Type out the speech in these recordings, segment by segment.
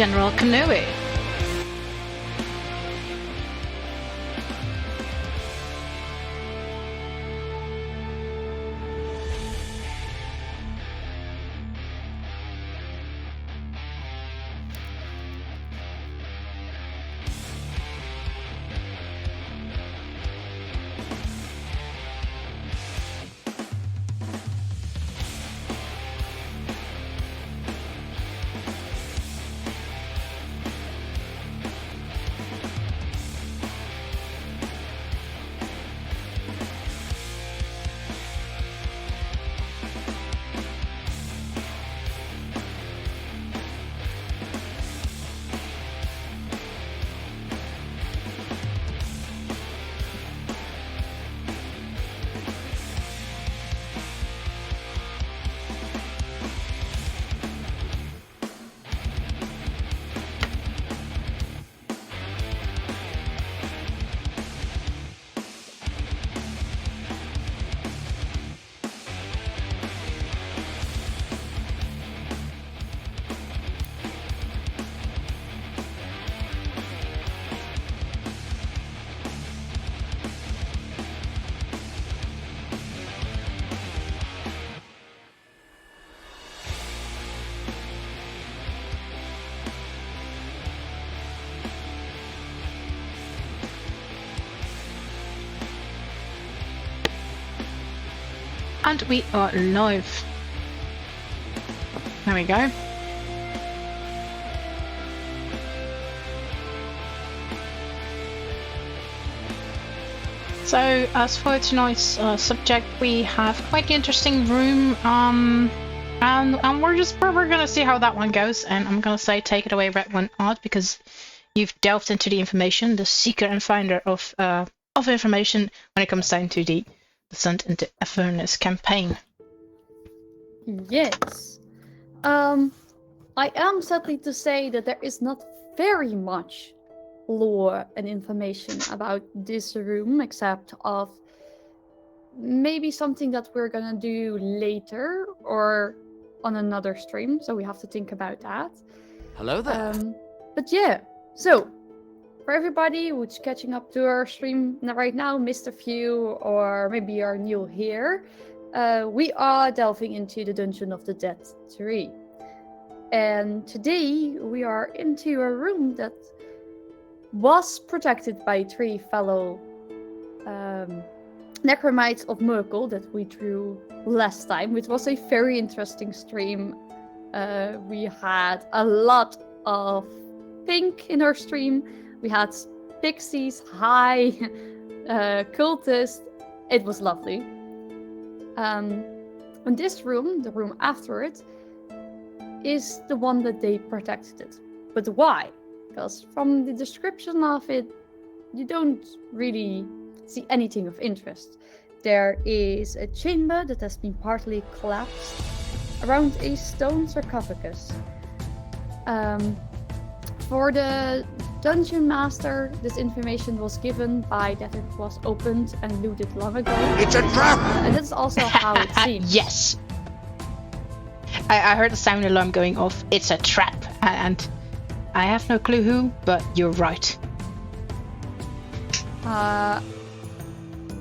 General Canoe. And we are live. There we go. So, as for tonight's subject, we have quite an interesting room, and we're gonna see how that one goes. And I'm gonna say, take it away, RedOneArt, because you've delved into the information, the seeker and finder of information when it comes down to the Descent into Avernus campaign. Yes. I am sadly to say that there is not very much lore and information about this room, except of maybe something that we're gonna do later or on another stream, so we have to think about that. Hello there. But yeah, so for everybody who's catching up to our stream right now, missed a few, or maybe you're new here, we are delving into the Dungeon of the Dead 3. And today we are into a room that was protected by 3 fellow necromites of Merkel that we drew last time, which was a very interesting stream. We had a lot of pink in our stream. We had pixies, high, cultists. It was lovely. And this room, the room after it, is the one that they protected. But why? Because from the description of it, you don't really see anything of interest. There is a chamber that has been partly collapsed around a stone sarcophagus. For the Dungeon Master, this information was given by that it was opened and looted long ago. It's a trap! And that's also how it seems. Yes! I heard the sound alarm going off. It's a trap. And I have no clue who, but you're right.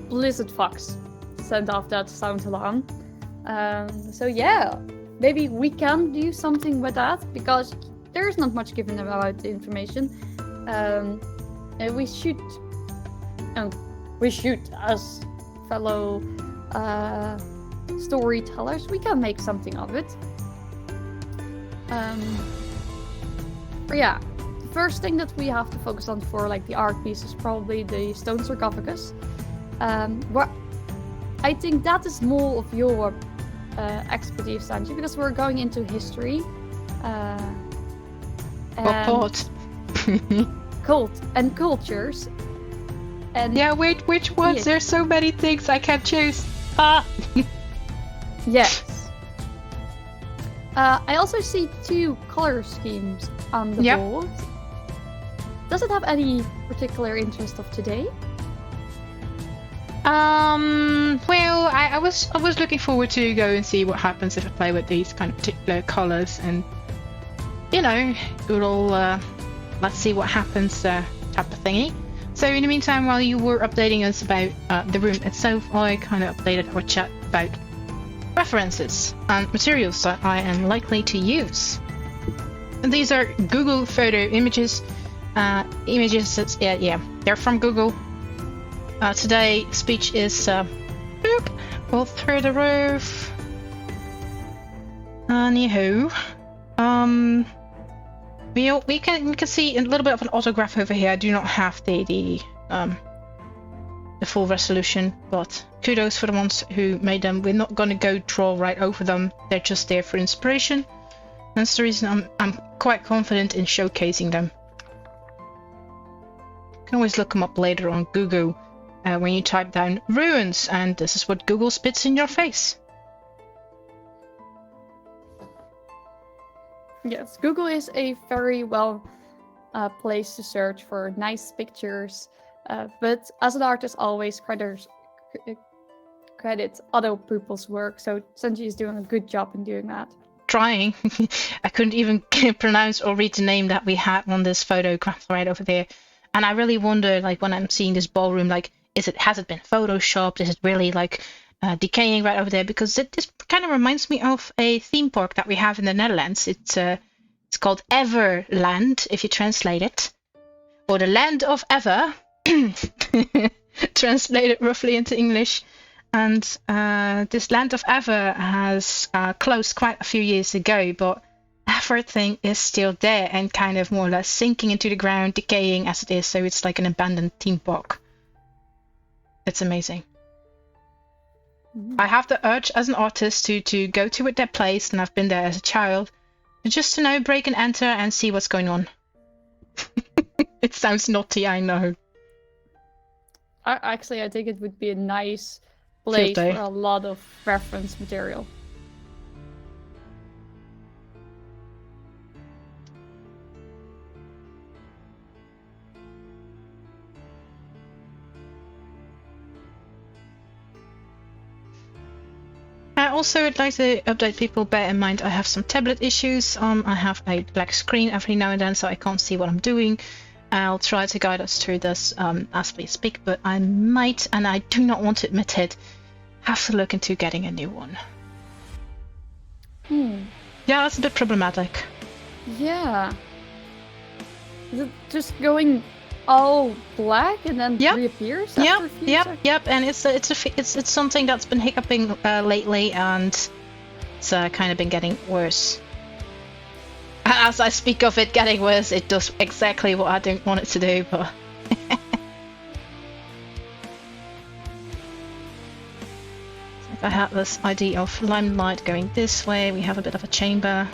Blizzard Fox sent off that sound alarm. So yeah, maybe we can do something with that, because there's not much given about the information. We should as fellow storytellers, we can make something of it. But yeah, the first thing that we have to focus on for like the art piece is probably the stone sarcophagus. I think that is more of your expertise, Sansji, because we're going into history. Cult and cultures. And yeah, wait, which ones? yes. There's so many things I can't choose. Ah! Yes. I also see 2 color schemes on the board. Does it have any particular interest of today? Well, I was looking forward to go and see what happens if I play with these kind of particular colors, and you know, good old let's see what happens type of thingy. So in the meantime, while you were updating us about the room itself, I kind of updated our chat about references and materials that I am likely to use. And these are Google photo images. They're from Google. Today, speech is go through the roof. Anywho, we can see a little bit of an autograph over here. I do not have the full resolution, but kudos for the ones who made them. We're not going to go draw right over them. They're just there for inspiration. That's the reason I'm quite confident in showcasing them. You can always look them up later on Google when you type down ruins, and this is what Google spits in your face. Yes, Google is a very well place to search for nice pictures, but as an artist, always credit other people's work. So Sansji is doing a good job in doing that. Trying. I couldn't even pronounce or read the name that we had on this photograph right over there, and I really wonder, like, when I'm seeing this ballroom, like, has it been photoshopped? Is it really like decaying right over there? Because this kind of reminds me of a theme park that we have in the Netherlands. It's called Everland, if you translate it, or the Land of Ever, translated roughly into English. And this Land of Ever has closed quite a few years ago, but everything is still there and kind of more or less sinking into the ground, decaying as it is. So it's like an abandoned theme park. It's amazing. I have the urge as an artist to go to that place, and I've been there as a child, just to break and enter and see what's going on. It sounds naughty, I know. I think it would be a nice place for a lot of reference material. Also, I'd like to update people. Bear in mind, I have some tablet issues. I have a black screen every now and then, so I can't see what I'm doing. I'll try to guide us through this as we speak, but I might, and I do not want to admit it, have to look into getting a new one. Yeah, that's a bit problematic. Yeah. Is it just going all black and then reappears after a few seconds? Yep. And it's something that's been hiccuping lately, and it's kind of been getting worse. As I speak of it getting worse, it does exactly what I don't want it to do, but if I had this idea of limelight going this way, we have a bit of a chamber.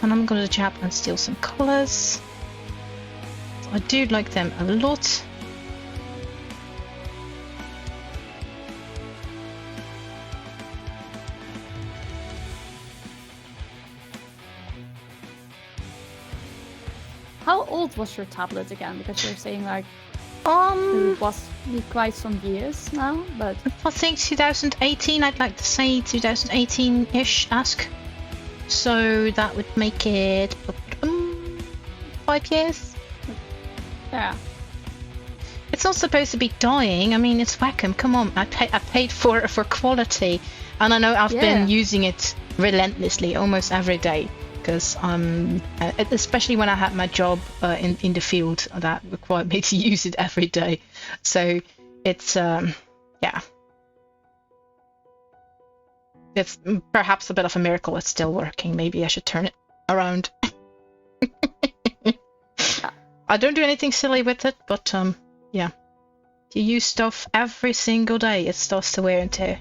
And I'm going to jab and steal some colors. I do like them a lot. How old was your tablet again? Because you're saying like it was quite some years now, but I think 2018. I'd like to say 2018-ish. Ask. So that would make it 5 years. Yeah. It's not supposed to be dying. I mean, it's Wacom. Come on, I paid for quality, and I know I've been using it relentlessly almost every day, because especially when I had my job in the field that required me to use it every day. So it's yeah. It's perhaps a bit of a miracle it's still working. Maybe I should turn it around. I don't do anything silly with it, but yeah. You use stuff every single day, it starts to wear and tear.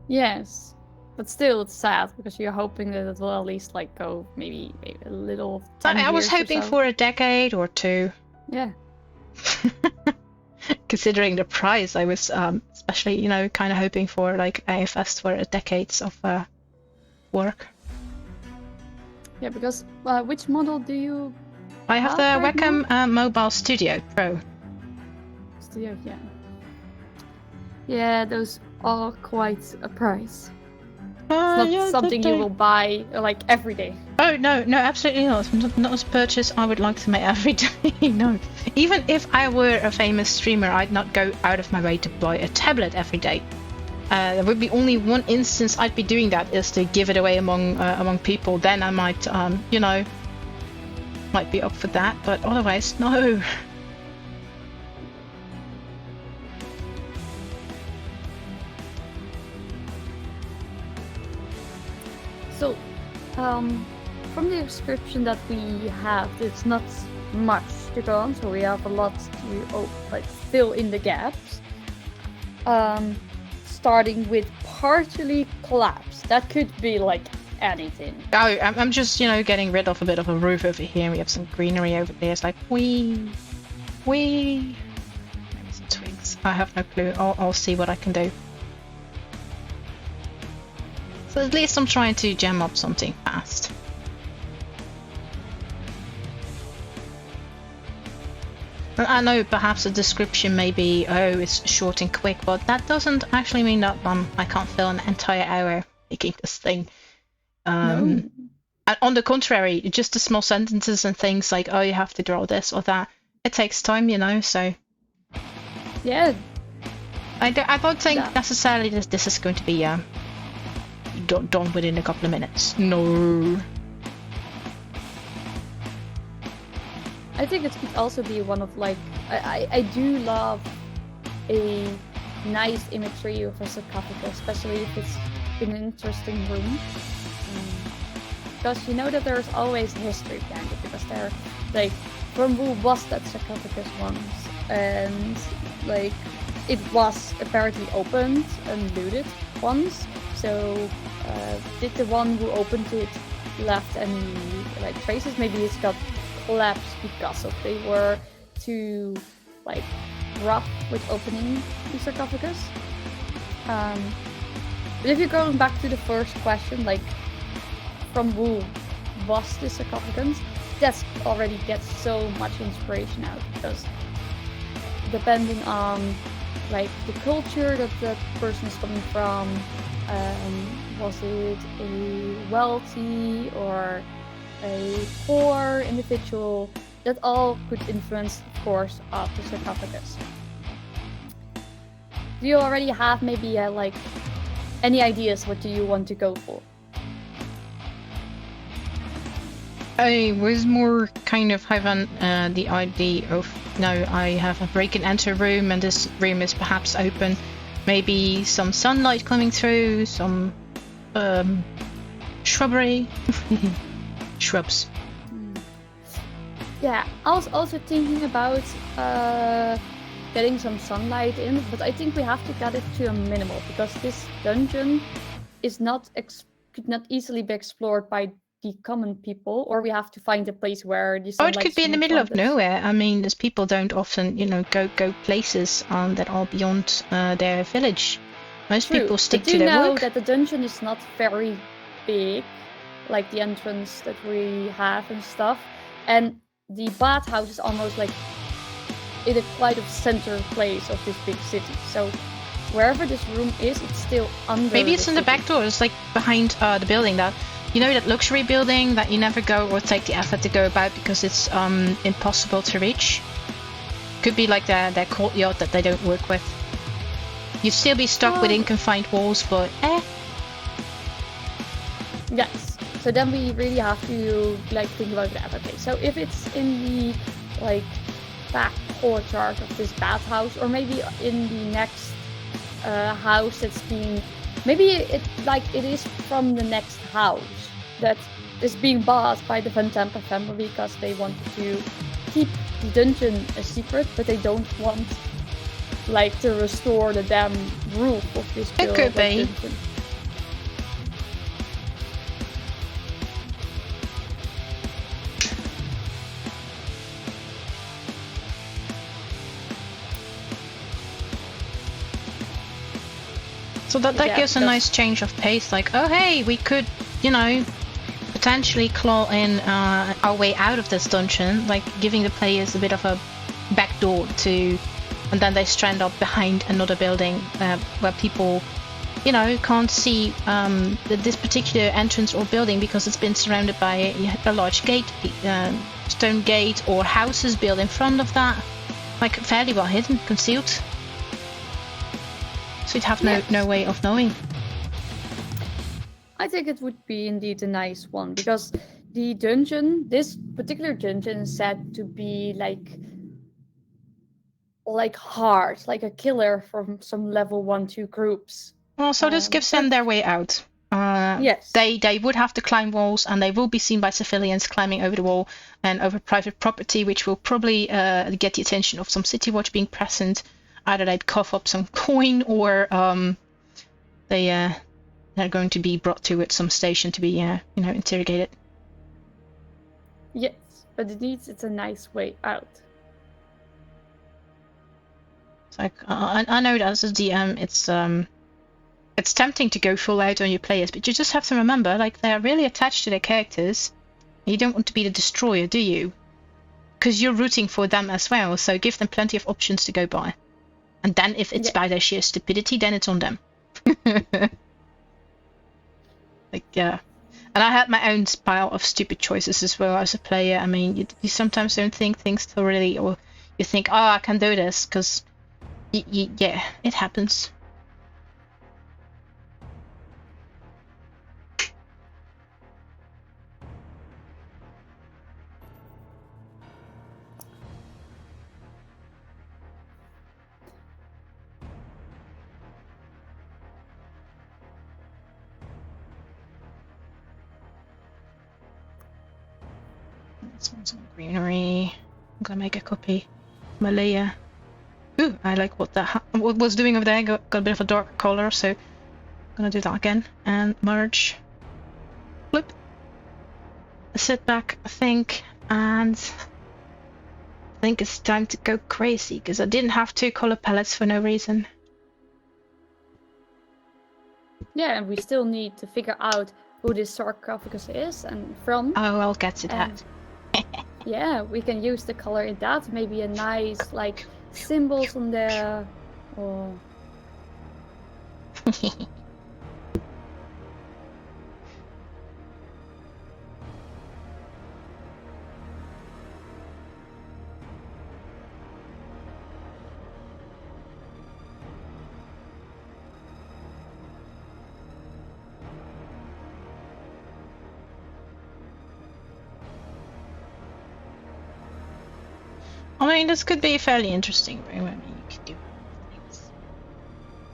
Yes, but still it's sad because you're hoping that it will at least like go maybe a little 10 years I was hoping for a decade or two. Yeah. Considering the price, I was especially, kind of hoping for like AFS for decades of work. Yeah, because which model do you I have the right Wacom Mobile Studio Pro. Studio, yeah. Yeah, those are quite a price. It's not Yeah, something you will buy like every day. Oh no, absolutely not. Not a purchase I would like to make every day. No, even if I were a famous streamer, I'd not go out of my way to buy a tablet every day. There would be only one instance I'd be doing that, is to give it away among people. Then I might, might be up for that. But otherwise, no. So, from the description that we have, it's not much to go on, so we have a lot to fill in the gaps. Starting with partially collapsed. That could be like anything. Oh, I'm just, getting rid of a bit of a roof over here. We have some greenery over there. It's like, wee. Maybe some twigs. I have no clue. I'll see what I can do. So at least I'm trying to jam up something fast. I know perhaps the description may be, oh, it's short and quick, but that doesn't actually mean that I can't fill an entire hour making this thing. No. And on the contrary, just the small sentences and things like, oh, you have to draw this or that, it takes time, so... Yeah. I don't think necessarily this is going to be done within a couple of minutes. No. I think it could also be one of I do love a nice imagery of a sarcophagus, especially if it's in an interesting room. Because you know that there's always history behind it, because they're from who was that sarcophagus once, and it was apparently opened and looted once. So did the one who opened it left any traces? Maybe it's got collapsed because they were too rough with opening the sarcophagus. But if you're going back to the first question, from who was the sarcophagus, that's already gets so much inspiration out, because depending on the culture that the person is coming from, was it a wealthy or a poor individual, that all could influence, of course, of the sarcophagus. Do you already have maybe any ideas what do you want to go for? I was more kind of having the idea of, I have a break and enter room, and this room is perhaps open. Maybe some sunlight coming through, some shrubbery. Shrubs. Yeah, I was also thinking about getting some sunlight in, but I think we have to get it to a minimal, because this dungeon is could not easily be explored by the common people, or we have to find a place where the sunlight. Or it could be in the middle of nowhere. I mean, as people don't often, go places that are beyond their village. Most people stick to their work. Do you know that the dungeon is not very big, like the entrance that we have and stuff, and the bathhouse is almost in a quite of center place of this big city. So wherever this room is, it's still under. Maybe it's in the back door. It's behind the building that that luxury building that you never go or take the effort to go about because it's impossible to reach. Could be their courtyard that they don't work with. You'd still be stuck within confined walls, but Yes. So then we really have to think about that. Okay, so if it's in the back courtyard of this bathhouse, or maybe in the next house that's being, maybe it is from the next house that is being bought by the Van Tampa family because they want to keep the dungeon a secret, but they don't want to restore the damn roof of this building. It could be. Dungeon. So that gives a nice change of pace, oh hey, we could, potentially claw in our way out of this dungeon, like giving the players a bit of a back door to, and then they strand up behind another building where people, you know, can't see this particular entrance or building because it's been surrounded by a large gate, stone gate, or houses built in front of that, like fairly well hidden, concealed. So you'd have no way of knowing. I think it would be indeed a nice one, because the dungeon, this particular dungeon, is said to be like hard, like a killer from some level 1-2 groups. Well, so this gives them their way out. Yes. They would have to climb walls, and they will be seen by civilians climbing over the wall and over private property, which will probably get the attention of some city watch being present. Either they'd cough up some coin, or they're going to be brought to some station to be interrogated. Yes, but it's a nice way out. It's like I know that as a DM, it's tempting to go full out on your players, but you just have to remember, like, they're really attached to their characters. You don't want to be the destroyer, do you? Because you're rooting for them as well, so give them plenty of options to go by. And then if it's by their sheer stupidity, then it's on them. Like, yeah. And I had my own pile of stupid choices as well as a player. I mean, you sometimes don't think things thoroughly, or you think, oh, I can do this, because, yeah, it happens. Some greenery. I'm gonna make a copy. Malaya. Ooh, I like what was doing over there. Got a bit of a dark color, so I'm gonna do that again. And merge. Flip. Sit back, think, and I think it's time to go crazy, because I didn't have 2 color palettes for no reason. Yeah, and we still need to figure out who this sarcophagus is and from. Oh, I'll get to that. Yeah, we can use the color in that. Maybe a nice, like, symbols on there. Or... I mean, this could be a fairly interesting room. I mean, you could do things.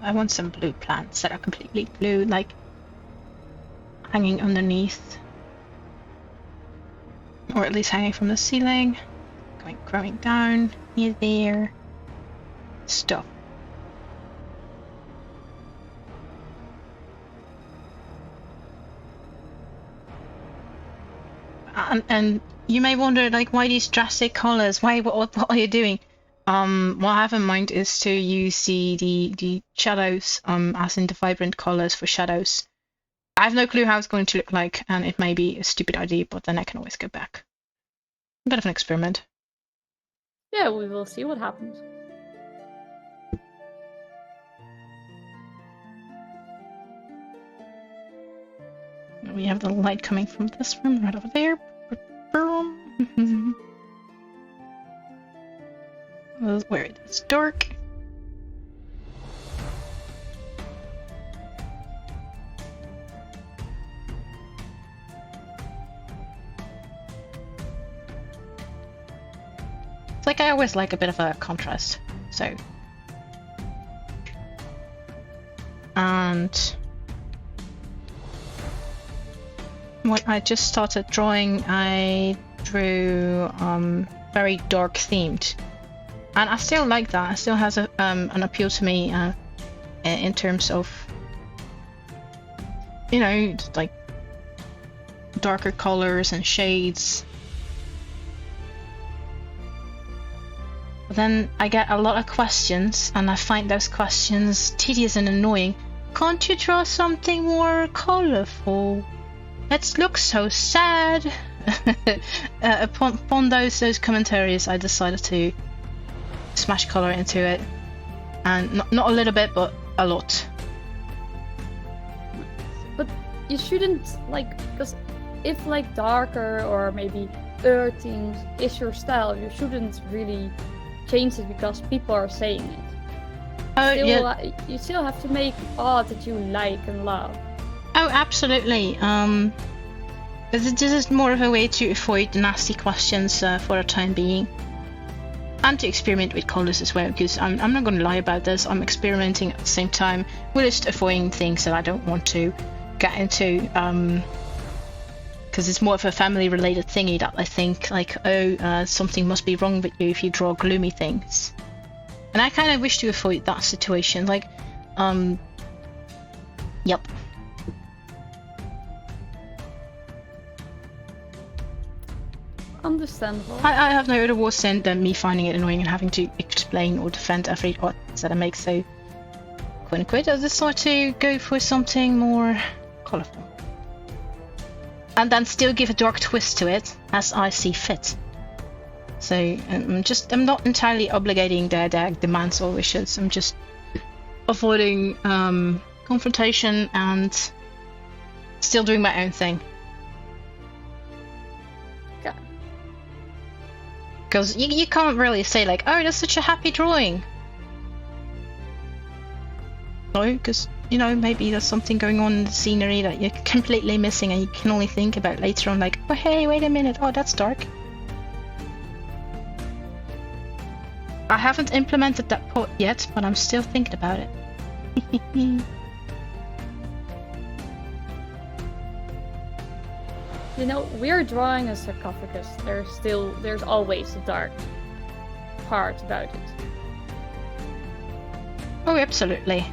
I want some blue plants that are completely blue, like hanging underneath, or at least hanging from the ceiling, growing down near there. Stuff. And you may wonder, like, why these drastic colors? What are you doing? What I have in mind is to use the shadows, as in the vibrant colors for shadows. I have no clue how it's going to look like, and it may be a stupid idea, but then I can always go back. A bit of an experiment. Yeah, we will see what happens. We have the light coming from this room right over there. Where it's dark. It's like I always like a bit of a contrast, so. And when I just started drawing, I drew very dark themed, and I still like that. It still has an appeal to me in terms of, you know, like darker colors and shades. But then I get a lot of questions, and I find those questions tedious and annoying. Can't you draw something more colorful? It looks so sad. Upon those commentaries, I decided to smash color into it, and not a little bit, but a lot. But you shouldn't because if darker or maybe earthing is your style, you shouldn't really change it because people are saying it. You still have to make art that you like and love. Oh, absolutely. This is more of a way to avoid nasty questions for the time being, and to experiment with colors as well. Because I'm not going to lie about this. I'm experimenting at the same time. We're just avoiding things that I don't want to get into. Because it's more of a family-related thingy that I think something must be wrong with you if you draw gloomy things. And I kind of wish to avoid that situation. Yep. Understandable. I have no other worse than me finding it annoying and having to explain or defend every art that I make, so quote-unquote, I decided to go for something more colourful. And then still give a dark twist to it, as I see fit. So I'm not entirely obligating their demands or wishes. I'm just avoiding confrontation and still doing my own thing. Yeah. Because you can't really say oh, that's such a happy drawing. No, because maybe there's something going on in the scenery that you're completely missing and you can only think about later on, oh hey, wait a minute, oh that's dark. I haven't implemented that pot yet, but I'm still thinking about it. We're drawing a sarcophagus. There's always a dark part about it. Oh, absolutely.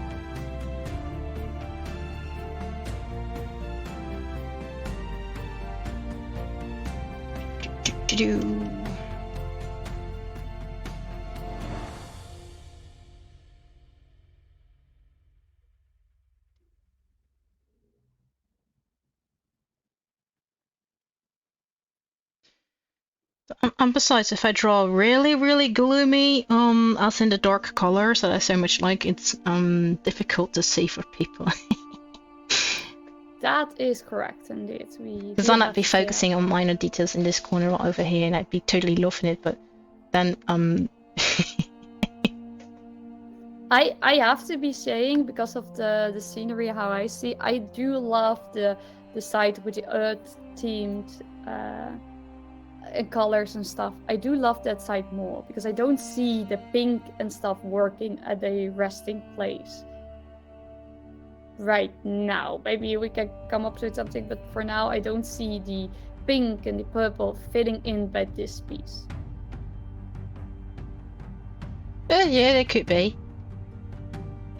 And besides, if I draw really, really gloomy, as in the dark colors that I so much like, it's difficult to see for people. That is correct, indeed. Because then I'd be focusing on minor details in this corner right over here, and I'd be totally loving it. But then, I have to be saying, because of the scenery, how I see, I do love the side with the earth-themed colors and stuff. I do love that side more, because I don't see the pink and stuff working at a resting place right now. Maybe we can come up with something, but for now I don't see the pink and the purple fitting in by this piece. Yeah, they could be.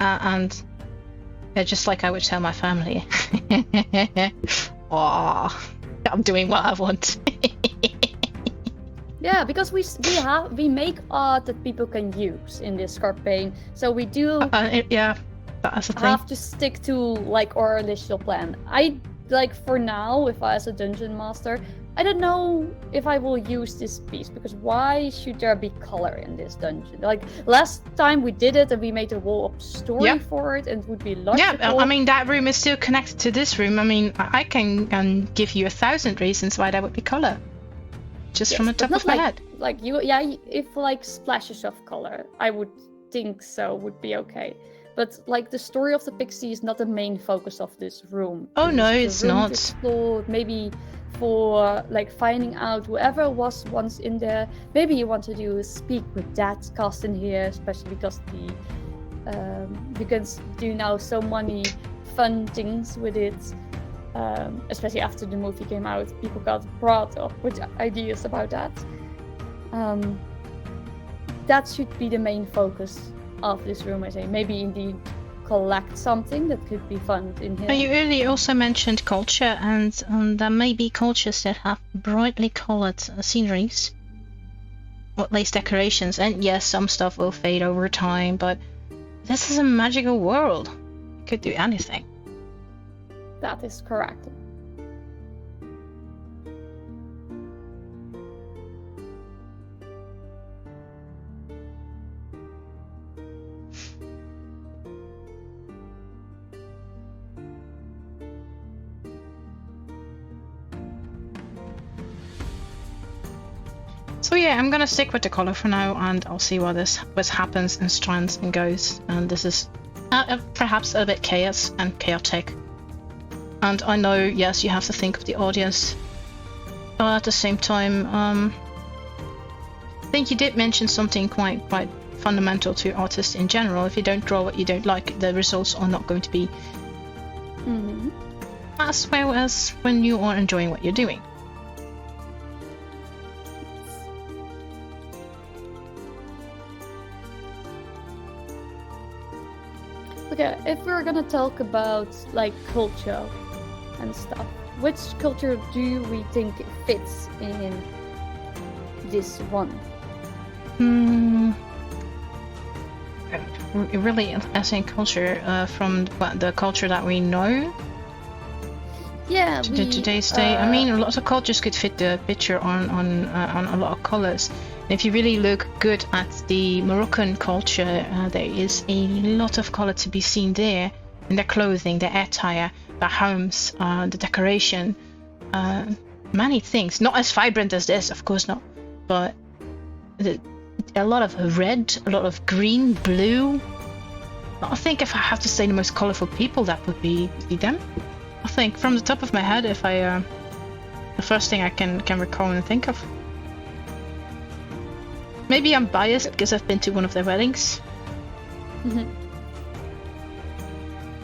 And just like I would tell my family. Oh, I'm doing what I want. Yeah, because we make art that people can use in this campaign, so we do yeah, that's the thing. Have to stick to our initial plan. I for now, if I as a dungeon master, I don't know if I will use this piece, because why should there be color in this dungeon? Last time we did it and we made a wall-up story for it, and it would be logical. Yeah, I mean that room is still connected to this room. I mean I can give you 1,000 reasons why that would be color. Just from the top of my head. If splashes of color, I would think so would be okay. But the story of the pixie is not the main focus of this room. Oh no, it's not. Explored, maybe for finding out whoever was once in there. Maybe you want to do a speak with that cast in here, especially because you can do now so many fun things with it. Especially after the movie came out, people got brought up with ideas about that. That should be the main focus of this room, I say. Maybe indeed collect something that could be fun in here. You earlier also mentioned culture, and there may be cultures that have brightly colored sceneries, or at least decorations. And yes, some stuff will fade over time, but this is a magical world. You could do anything. That is correct. So yeah, I'm gonna stick with the color for now, and I'll see what happens and strands and goes. And this is perhaps a bit chaos and chaotic. And I know, yes, you have to think of the audience, but at the same time, I think you did mention something quite fundamental to artists in general. If you don't draw what you don't like, the results are not going to be as well as when you are enjoying what you're doing. Okay, if we're gonna talk about like culture and stuff, which culture do we think fits in this one? Really, as in culture, from the culture that we know. Yeah, today's day. I mean, lots of cultures could fit the picture on a lot of colors. If you really look good at the Moroccan culture, there is a lot of color to be seen there in their clothing, their attire, their homes, the decoration, many things. Not as vibrant as this, of course not, but a lot of red, a lot of green, blue. I think if I have to say the most colorful people, that would be them. I think from the top of my head, if I the first thing I can recall and think of. Maybe I'm biased because I've been to one of their weddings.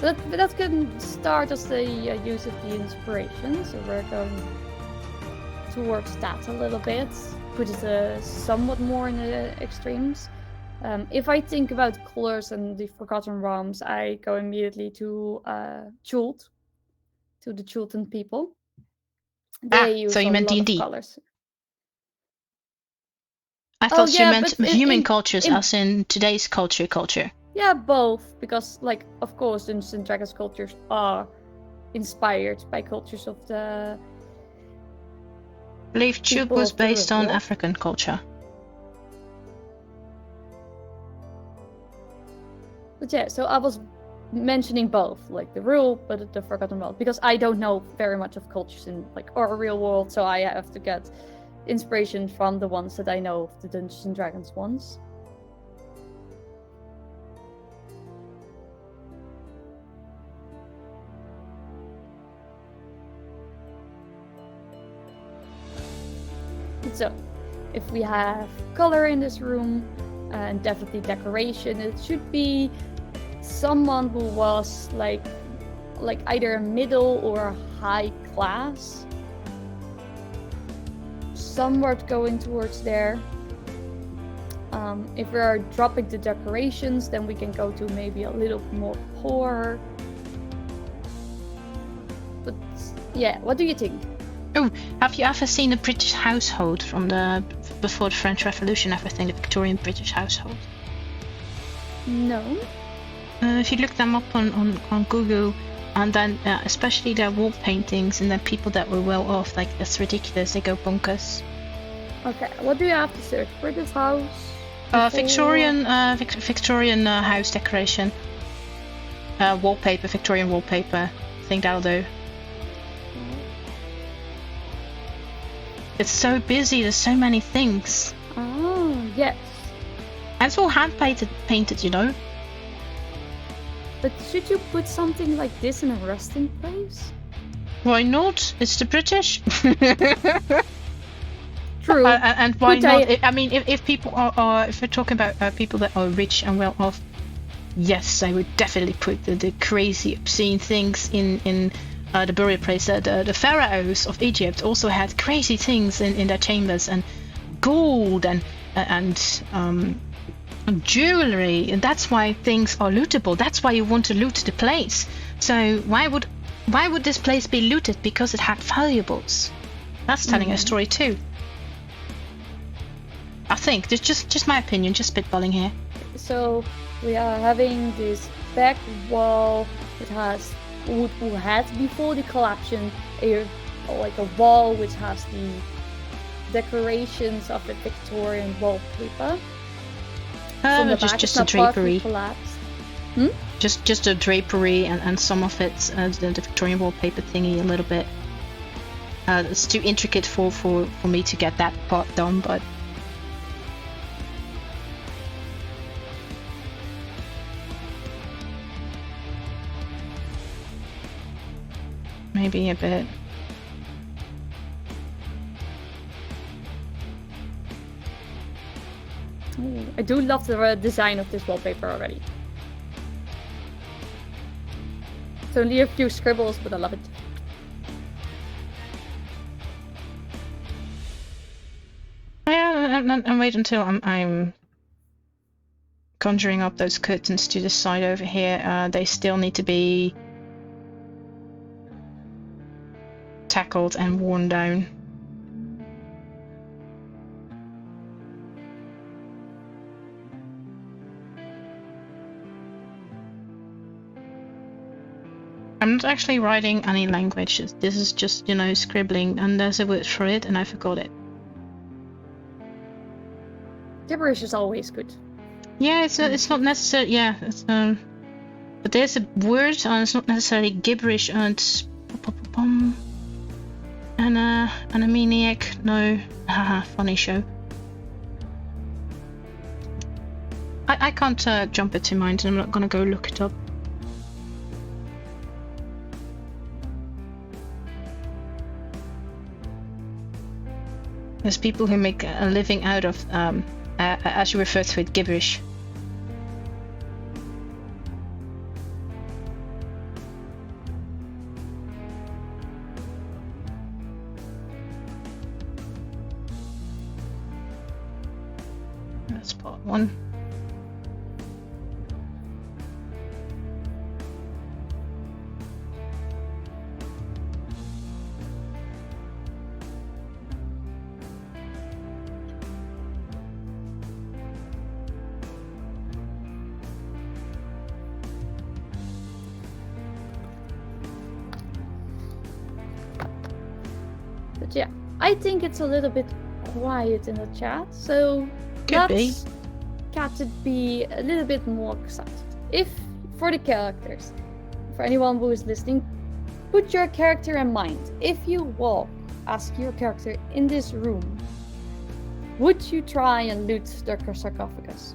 That can start as the use of the inspiration, so we're going towards that a little bit, put it somewhat more in the extremes. If I think about colors and the Forgotten Realms, I go immediately to Chult, to the Chultan people. They use so you meant lot D&D? Of colors. I thought you meant human cultures, as in today's culture. Yeah, both, because, like, of course, Dungeons and Dragons cultures are inspired by cultures of the... I believe Chult was based on African culture. But yeah, so I was mentioning both, like the real, but the Forgotten World, because I don't know very much of cultures in, like, our real world, so I have to get inspiration from the ones that I know of the Dungeons and Dragons ones. So, if we have color in this room, and definitely decoration, it should be someone who was like either a middle or a high class. Somewhat going towards there. If we are dropping the decorations, then we can go to maybe a little more poor. But yeah, what do you think? Oh, have you ever seen a British household from before the French Revolution? Everything, the Victorian British household? No. If you look them up on Google, and then especially their wall paintings, and then people that were well off, like, it's ridiculous. They go bonkers. Okay, what do you have to search for this house? Victorian house decoration. Wallpaper, Victorian wallpaper. I think that'll do. It's so busy, there's so many things. Oh, yes. And it's all hand painted, you know. But should you put something like this in a resting place? Why not? It's the British. True. And why not? I mean, if people are if we're talking about people that are rich and well off, yes, I would definitely put the crazy, obscene things in the burial place. The pharaohs of Egypt also had crazy things in their chambers, and gold and jewelry, and that's why things are lootable. That's why you want to loot the place. So why would this place be looted? Because it had valuables. That's telling a story too. I think there's just my opinion, just spitballing here. So we are having this back wall that has who had before the collection a wall which has the decorations of the Victorian wallpaper. Just a drapery. Just a drapery and some of it, the Victorian wallpaper thingy a little bit. It's too intricate for me to get that part done, but maybe a bit. Ooh, I do love the design of this wallpaper already. It's only a few scribbles, but I love it. Yeah, and wait until I'm conjuring up those curtains to the side over here. They still need to be tackled and worn down. I'm not actually writing any language. This is just, you know, scribbling, and there's a word for it, and I forgot it. Gibberish is always good. Yeah, it's not necessary. Yeah, but there's a word, and it's not necessarily gibberish. And it's Animaniac. No, haha, funny show. I can't jump it to mind, and I'm not gonna go look it up. There's people who make a living out of, as you refer to it, gibberish. That's part one. But yeah, I think it's a little bit quiet in the chat, so let's get to be a little bit more excited. If, for the characters, for anyone who is listening, put your character in mind. If you walk as your character in this room, would you try and loot the sarcophagus?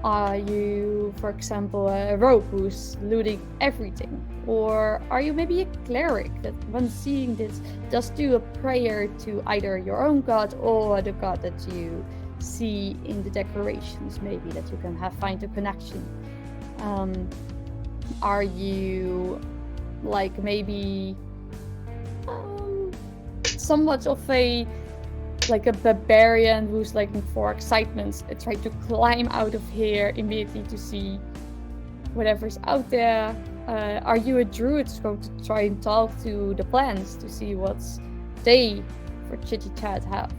Are you, for example, a rogue who's looting everything? Or are you maybe a cleric that, when seeing this, does do a prayer to either your own god or the god that you see in the decorations, maybe, that you can find a connection? Are you like maybe somewhat of a barbarian who's like for excitement, try to climb out of here immediately to see whatever's out there? Are you a druid who's going to try and talk to the plants to see what they for chitty chat have?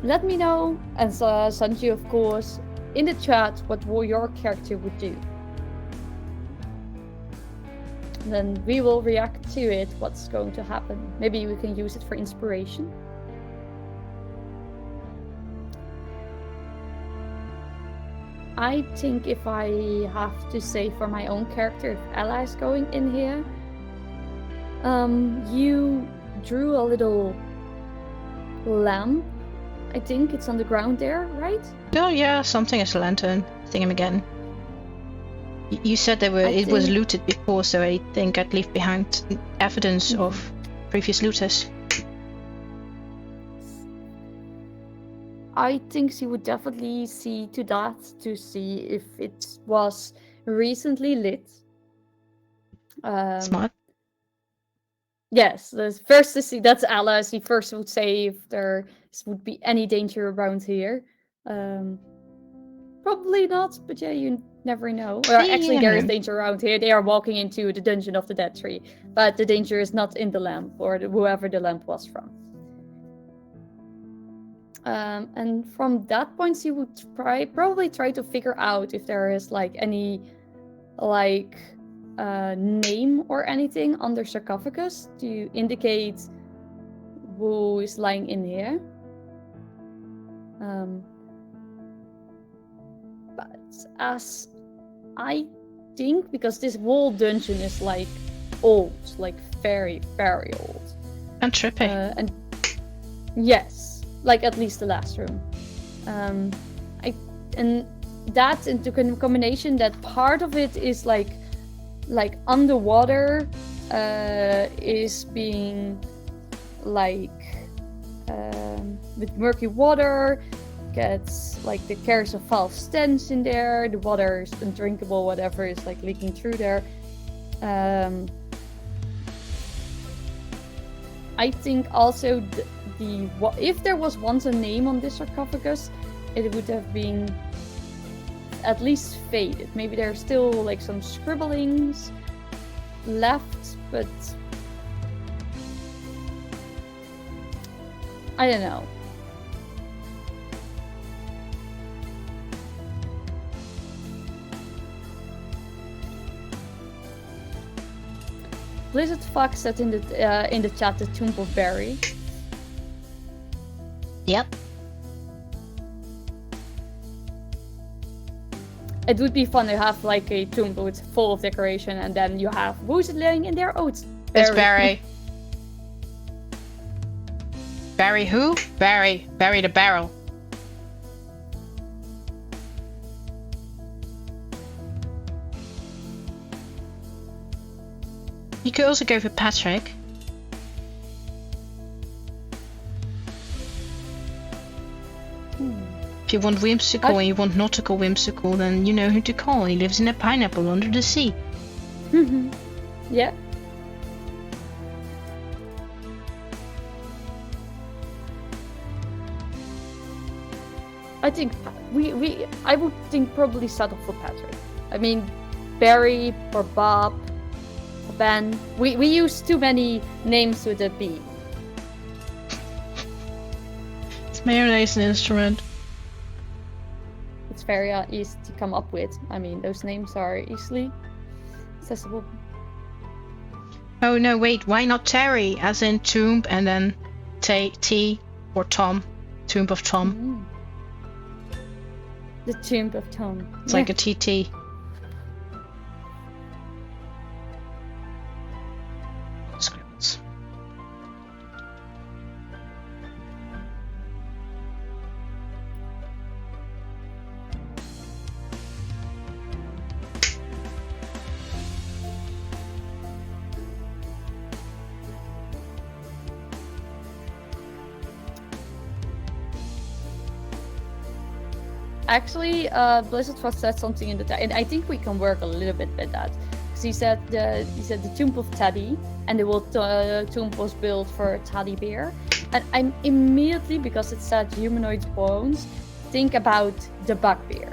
Let me know, and Sansji, of course, in the chat what your character would do. And then we will react to it, what's going to happen. Maybe we can use it for inspiration. I think if I have to say for my own character, if Ella is going in here, you drew a little lamp. I think it's on the ground there, right? Oh yeah, something as a lantern thingamagain. You said it was looted before, so I think I'd leave behind evidence of previous looters. I think she would definitely see to that to see if it was recently lit. Smart. Yes, the first to see, that's Ella. She first would say if there would be any danger around here. Probably not, but yeah, you never know. Or actually, there is danger around here. They are walking into the dungeon of the dead tree, but the danger is not in the lamp or whoever the lamp was from. And from that point, she would probably try to figure out if there is like any name or anything under sarcophagus to indicate who is lying in here. But as I think, because this whole dungeon is like old, like very, very old. And trippy. And yes. Like at least the last room. And that into combination that part of it is like underwater is being like with murky water, gets like the carries a foul stench in there, the water is undrinkable, whatever is like leaking through there. I think also if there was once a name on this sarcophagus, it would have been at least faded. Maybe there's still like some scribblings left, but I don't know. Blizzard Fox said in the chat the Tomb of Barry. Yep. It would be fun to have like a tomb with full of decoration, and then you have who's it laying in there? Oh, it's Barry. It's Barry. Barry who? Barry the barrel. You could also go for Patrick. If you want whimsical and you want nautical whimsical, then you know who to call. He lives in a pineapple under the sea. Yeah. I think I would think probably settle for Patrick. I mean, Barry or Bob, or Ben. We use too many names with a B. It's mayonnaise an instrument. It's very easy to come up with. I mean, those names are easily accessible. Oh no, wait, why not Terry? As in tomb and then T or Tom. Tomb of Tom. The Tomb of Tom. It's like a TT. Scribbles. Actually, Blizzard Frost said something in the chat, and I think we can work a little bit with that. Because he said the Tomb of Teddy, and the tomb was built for a teddy bear. And I'm immediately, because it said humanoid bones, think about the bugbear,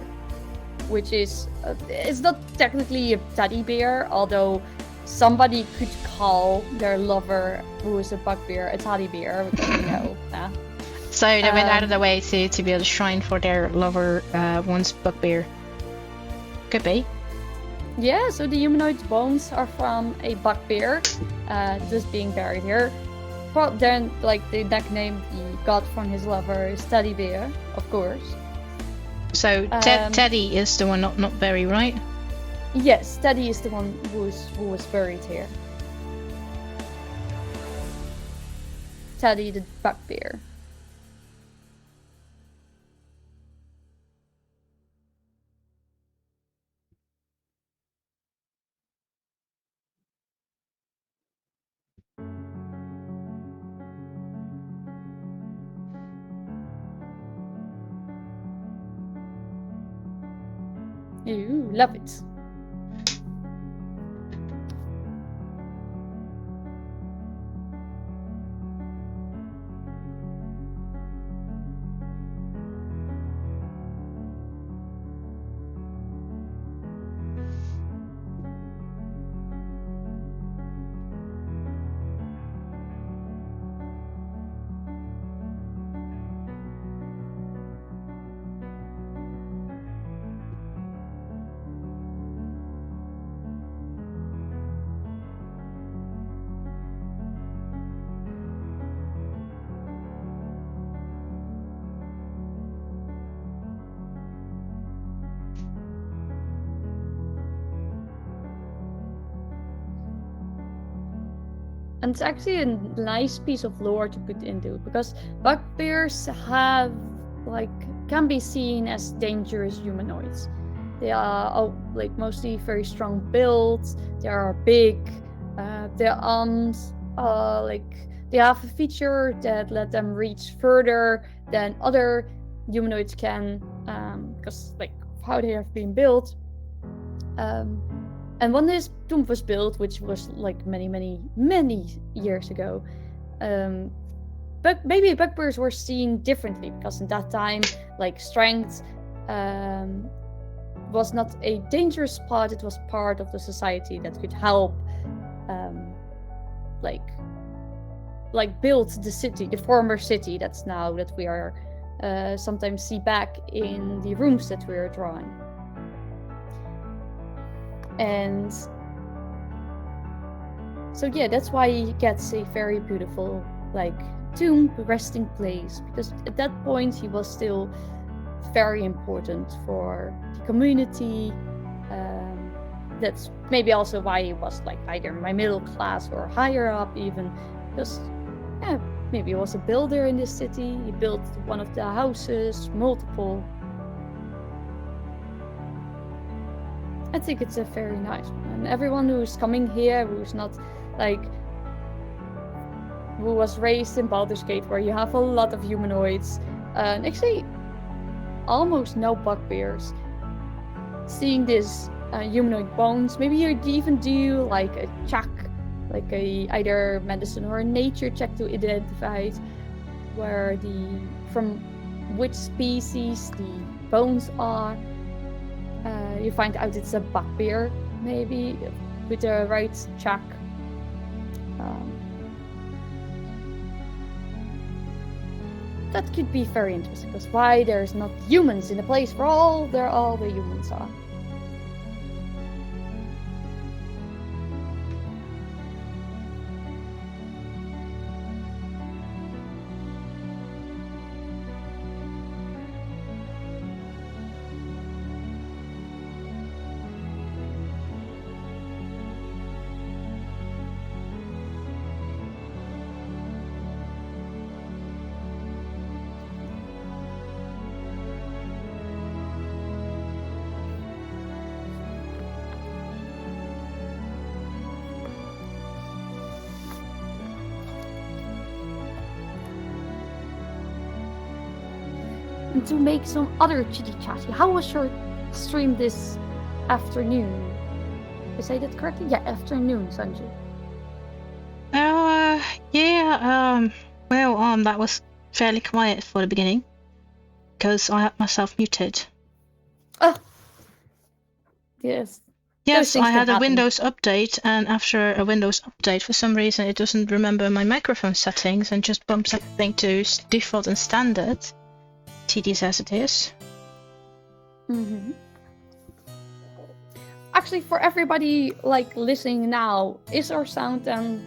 which is it's not technically a teddy bear, although somebody could call their lover, who is a bugbear, a teddy bear, because you know. So they went out of the way to build a shrine for their lover once bugbear. Could be. Yeah, so the humanoid bones are from a bugbear, just being buried here. But then, like, the nickname he got from his lover is Teddy Bear, of course. So Teddy is the one not buried, right? Yes, Teddy is the one who was buried here. Teddy the bugbear. Ooh, love it. And it's actually a nice piece of lore to put into, because bugbears can be seen as dangerous humanoids. They are like mostly very strong built. They are big, They're on they have a feature that let them reach further than other humanoids can, because like how they have been built. And when this tomb was built, which was like many years ago, but maybe bugbears were seen differently, because in that time, like strength was not a dangerous part. It was part of the society that could help, like build the city, the former city that's now that we are sometimes see back in the rooms that we are drawing. And so yeah, that's why he gets a very beautiful like tomb resting place, because at that point he was still very important for the community. That's maybe also why he was like either my middle class or higher up, even because maybe he was a builder in this city. He built one of the houses, multiple. I think it's a very nice one. And everyone who's coming here, who's not like, who was raised in Baldur's Gate, where you have a lot of humanoids, and actually almost no bugbears, seeing this humanoid bones, maybe you even do like a check, like a either medicine or a nature check to identify where from which species the bones are. You find out it's a bugbear, maybe with the right check. That could be very interesting, because why there's not humans in a place where all the humans are. And to make some other chitty chatty, how was your stream this afternoon? Did I say that correctly? Yeah, afternoon, Sansji. That was fairly quiet for the beginning, because I had myself muted. Oh, yes. Yes, I had a Windows update, and after a Windows update, for some reason, it doesn't remember my microphone settings and just bumps everything to default and standard. Tedious as it is. Mm-hmm. Actually, for everybody like listening now, is our sound then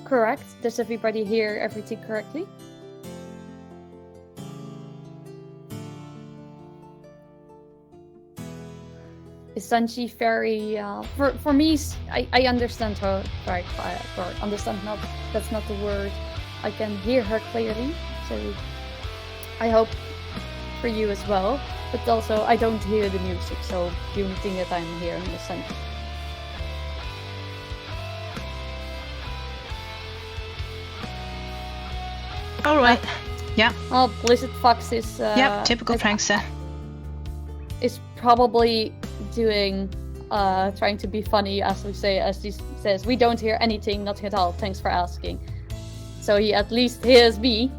correct? Does everybody hear everything correctly? Is Sansji very for me? I understand her very quiet, or understand not. That's not the word. I can hear her clearly, so I hope for you as well. But also, I don't hear the music, so the only thing that I'm hearing is Sansji. All right. Yeah. Well, Blizzard Fox is. Typical prankster. Is probably doing, trying to be funny, as he says, we don't hear anything, nothing at all. Thanks for asking. So he at least hears me.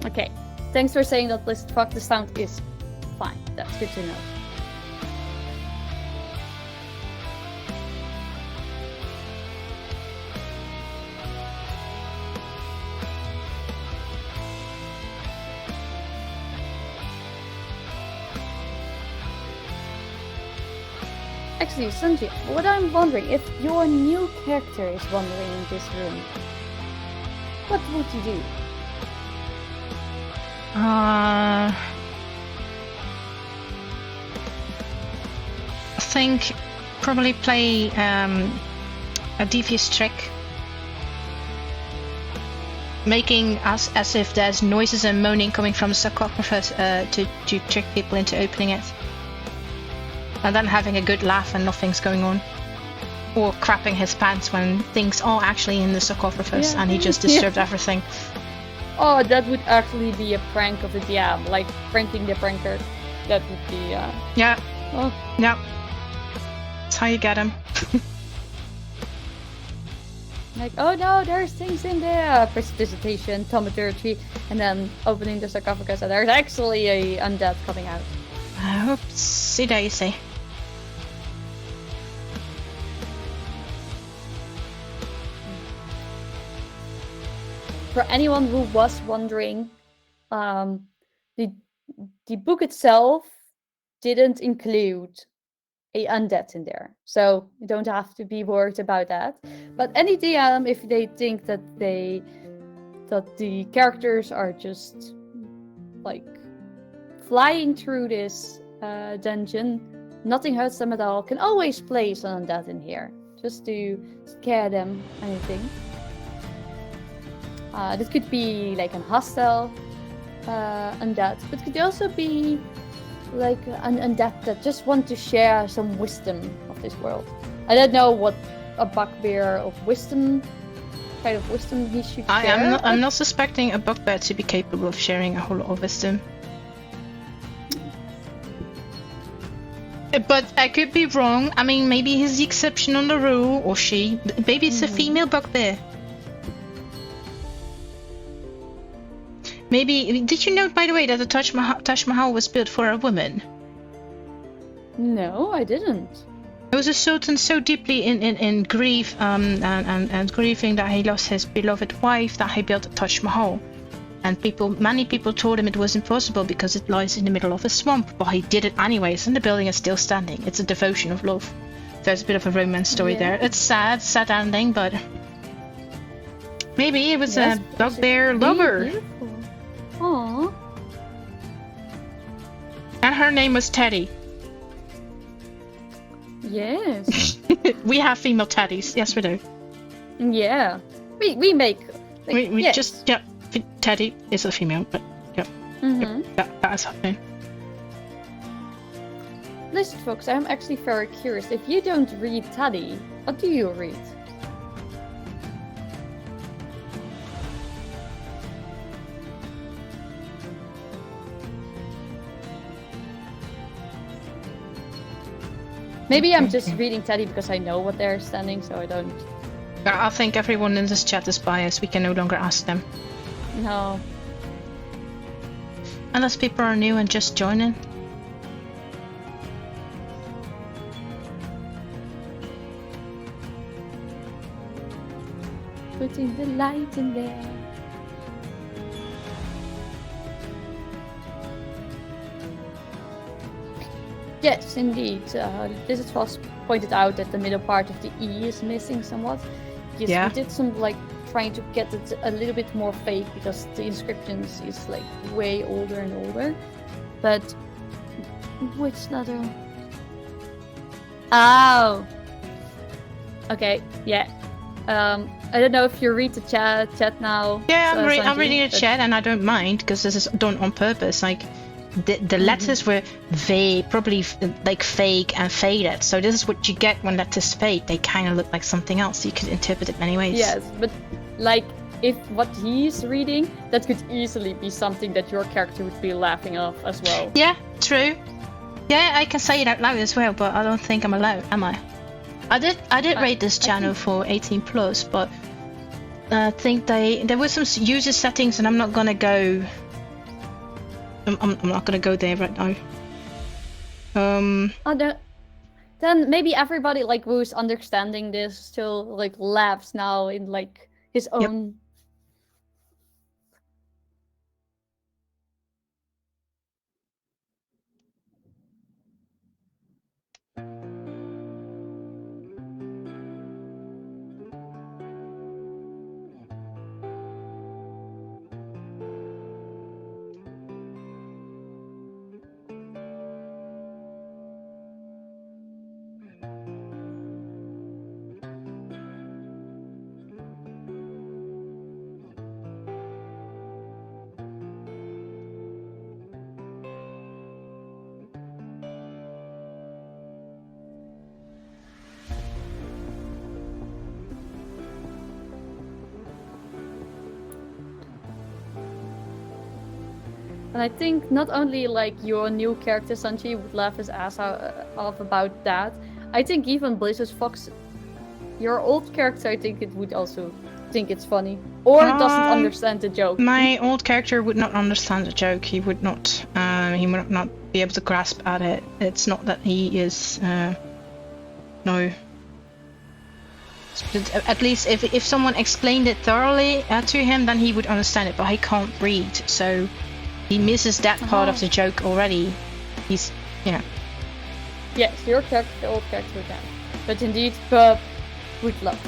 Okay, thanks for saying that. Blizzard Fox, the sound is fine. That's good to know. Actually, Sansji, what I'm wondering, if your new character is wandering in this room, what would you do? I think probably play a devious trick, making us as if there's noises and moaning coming from the sarcophagus to trick people into opening it, and then having a good laugh and nothing's going on, or crapping his pants when things are actually in the sarcophagus and he just disturbed everything. Oh, that would actually be a prank of the DM, like pranking the pranker. That would be Yeah. Oh. Yeah. That's how you get him. Like, oh no, there's things in there. Prestidigitation, thaumaturgy, and then opening the sarcophagus, and there's actually a undead coming out. Oopsie daisy. For anyone who was wondering, the book itself didn't include a undead in there, so you don't have to be worried about that. But any DM, if they think that the characters are just like flying through this dungeon, nothing hurts them at all, can always place an undead in here just to scare them. Anything. This could be like a hostile undead, but it could also be like an undead that just want to share some wisdom of this world. I don't know what a bugbear of wisdom, kind of wisdom he should share. I'm not suspecting a bugbear to be capable of sharing a whole lot of wisdom. But I could be wrong. I mean, maybe he's the exception on the rule, or she. Maybe it's a female bugbear. Maybe, did you note, by the way, that the Taj Mahal was built for a woman? No, I didn't. It was a sultan so deeply in grief and grieving that he lost his beloved wife that he built the Taj Mahal. And many people told him it was impossible because it lies in the middle of a swamp, but he did it anyways, and the building is still standing. It's a devotion of love. There's a bit of a romance story there. It's sad ending, but maybe it was a bugbear lover. Beautiful. Aww. And her name was Teddy. Yes. We have female Teddies. Yes, we do. Yeah. We make. Like, We just Teddy is a female, but yep. That is happening. Listen, folks, I'm actually very curious. If you don't read Teddy, what do you read? Maybe I'm just reading Teddy because I know what they're standing, so I don't. I think everyone in this chat is biased. We can no longer ask them. No. Unless people are new and just joining. Putting the light in there. Yes, indeed. This was pointed out that the middle part of the E is missing somewhat. Yes, we did some like trying to get it a little bit more fake because the inscriptions is like way older and older. But which letter? Oh. Okay. Yeah. I don't know if you read the chat now. Yeah, I'm reading the chat, and I don't mind because this is done on purpose. Like. The letters were probably like fake and faded. So this is what you get when letters fade. They kind of look like something else. You could interpret it many ways. Yes, but like if what he's reading, that could easily be something that your character would be laughing off as well. Yeah, true. Yeah, I can say it out loud as well, but I don't think I'm allowed, am I? I did rate this channel for 18+, but I think there were some user settings, and I'm not gonna go. I'm not gonna go there right now. Then maybe everybody like who's understanding this still like laughs now in like his own. And I think not only like your new character Sansji would laugh his ass off about that, I think even Blizzard Fox, your old character, I think it would also think it's funny. Or doesn't understand the joke. My old character would not understand the joke. He would not be able to grasp at it. It's not that he is no. At least if someone explained it thoroughly to him, then he would understand it, but he can't read, so he misses that part of the joke already. He's, Yes, your character, the old character would have. But indeed, Bub would love.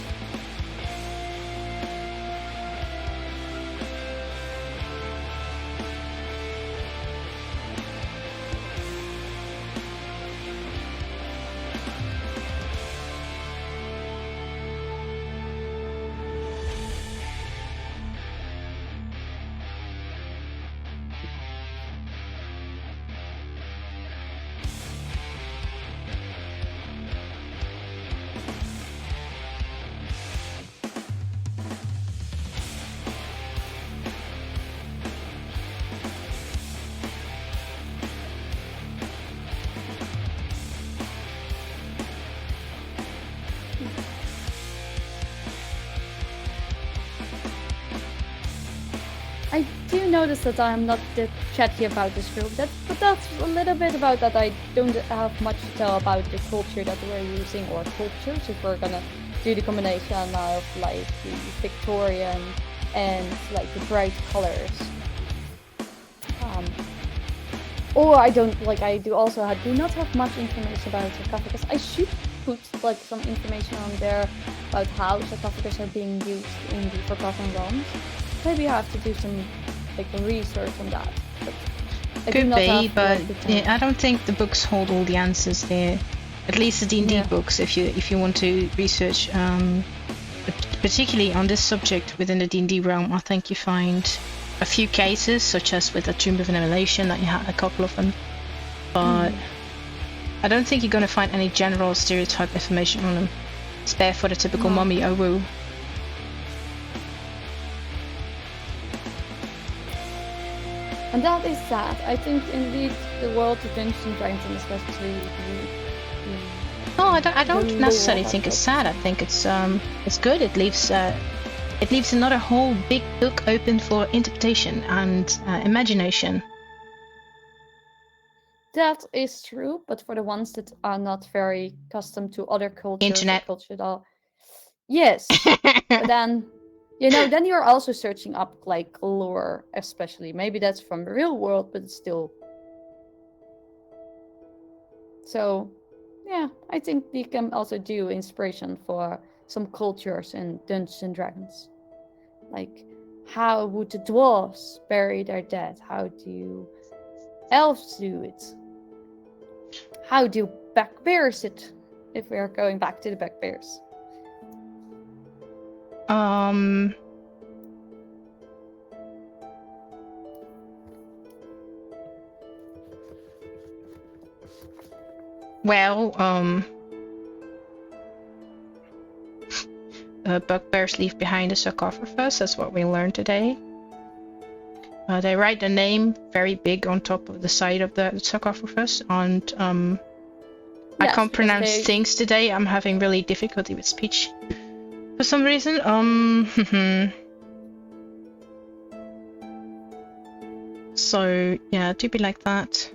I do notice that I'm not that chatty about this group, but that's a little bit about that. I don't have much to tell about the culture that we're using, or cultures, if we're gonna do the combination of like the Victorian and like the bright colors. Or I do not have much information about sarcophagus. I should put like some information on there about how sarcophagus are being used in the Forgotten Realms. Maybe I have to do some like research on that. But could be, but yeah, I don't think the books hold all the answers there. At least the D&D books, if you want to research, particularly on this subject within the D&D realm, I think you find a few cases, such as with the Tomb of Annihilation, that you had a couple of them. But I don't think you're going to find any general stereotype information on them. Spare for the typical mummy, oh woo. And that is sad. I think indeed the world of Dungeons and Dragons, and especially No, I don't necessarily think it's sad. I think it's good. It leaves another whole big book open for interpretation and imagination. That is true, but for the ones that are not very accustomed to other cultures, Internet. Yes, but then then you're also searching up like lore, especially. Maybe that's from the real world, but it's still. So, yeah, I think you can also do inspiration for some cultures in Dungeons and Dragons. Like, how would the dwarves bury their dead? How do elves do it? How do bugbears it? If we are going back to the bugbears. Bugbears leave behind a sarcophagus. That's what we learned today. They write the name very big on top of the side of the sarcophagus, and I can't pronounce things today. I'm having really difficulty with speech for some reason. So yeah, to be like that.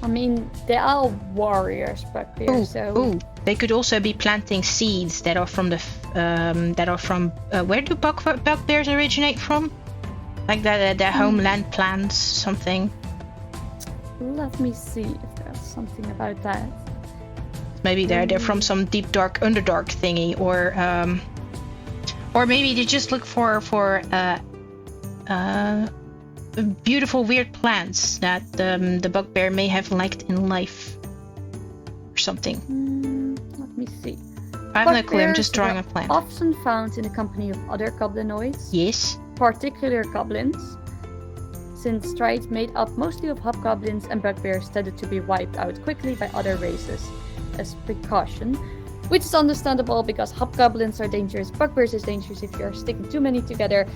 I mean, they are warriors, bugbears. They could also be planting seeds that are from where do bugbears originate from? Like their homeland plants, something. Let me see if there's something about that. Maybe they're from some deep dark underdark thingy, or maybe they just look for beautiful weird plants that the bugbear may have liked in life, or something. Let me see. I have no clue. I'm just drawing a plan. Often found in the company of other goblinoids. Yes. Particular goblins, since tribes made up mostly of hobgoblins and bugbears tended to be wiped out quickly by other races, as precaution, which is understandable because hobgoblins are dangerous, bugbears is dangerous if you're sticking too many together.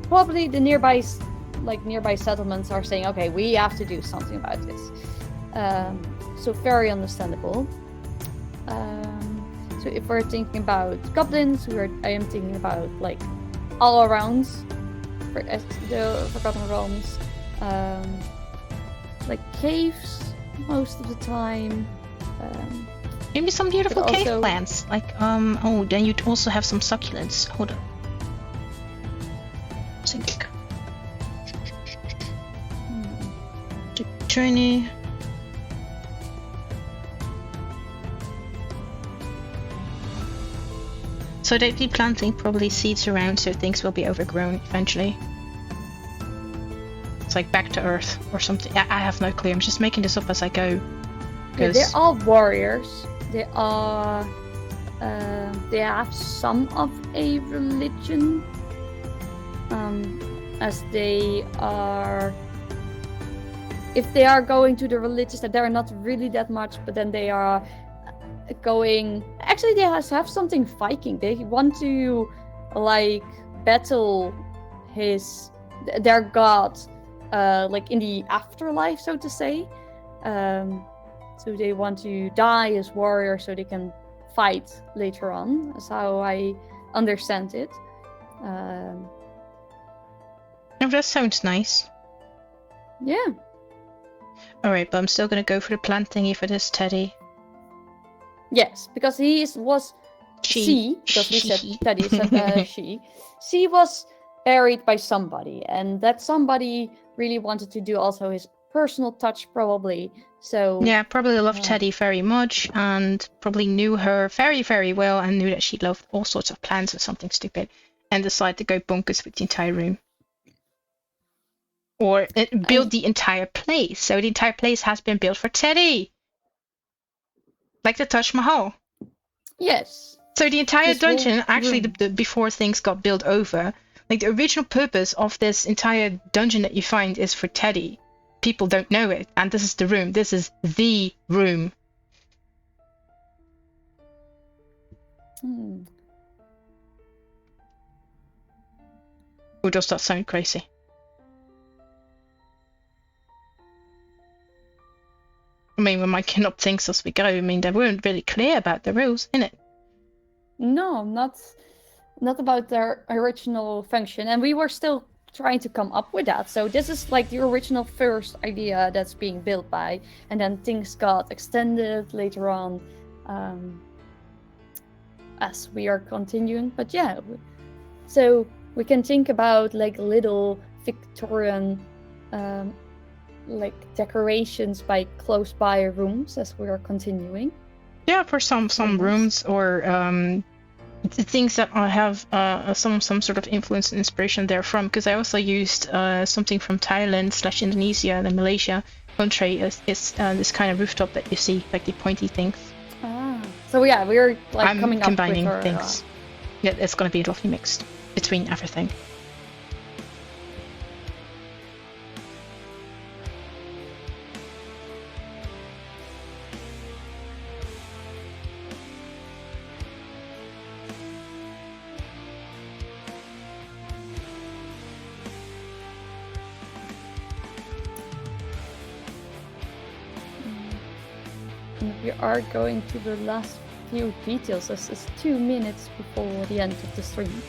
Probably the nearby settlements are saying, okay, we have to do something about this. So very understandable. So if we're thinking about goblins, I am thinking about like all around the Forgotten Realms, like caves most of the time. Maybe some beautiful cave plants, like then you'd also have some succulents. Hold on. Think. The journey. So they'd be planting probably seeds around so things will be overgrown eventually. It's like back to earth or something. I have no clue. I'm just making this up as I go. Yeah, they're all warriors. They are. They have some of a religion. As they are. If they are going to the religious, that they're not really that much, but then they are going. Actually, they have something Viking. They want to like battle their god, like in the afterlife, so to say. So they want to die as warriors so they can fight later on. That's how I understand it. Oh, that sounds nice. Yeah. Alright, but I'm still gonna go for the plant thingy for this Teddy. Yes, because because we said Teddy said she. She was buried by somebody, and that somebody really wanted to do also his personal touch, probably. So yeah, probably loved Teddy very much, and probably knew her very, very well, and knew that she loved all sorts of plants or something stupid, and decided to go bonkers with the entire room. Or build the entire place. So the entire place has been built for Teddy. Like the Taj Mahal. Yes. So the entire dungeon, actually, before things got built over, like the original purpose of this entire dungeon that you find is for Teddy. People don't know it. And this is the room. This is the room. Or does that sound crazy? I mean, we might clean up things as we go. I mean, they weren't really clear about the rules, innit? No, not about their original function. And we were still trying to come up with that. So this is like the original first idea that's being built by. And then things got extended later on as we are continuing. But yeah, so we can think about like little Victorian like decorations by close by rooms as we are continuing. Yeah, for some rooms or things that have some sort of influence and inspiration there from. Because I also used something from Thailand/Indonesia and Malaysia country is this kind of rooftop that you see, like the pointy things. So yeah, we're like I'm coming combining up with things. Yeah, it's gonna be a lovely mix between everything. We are going to the last few details as it's 2 minutes before the end of the stream.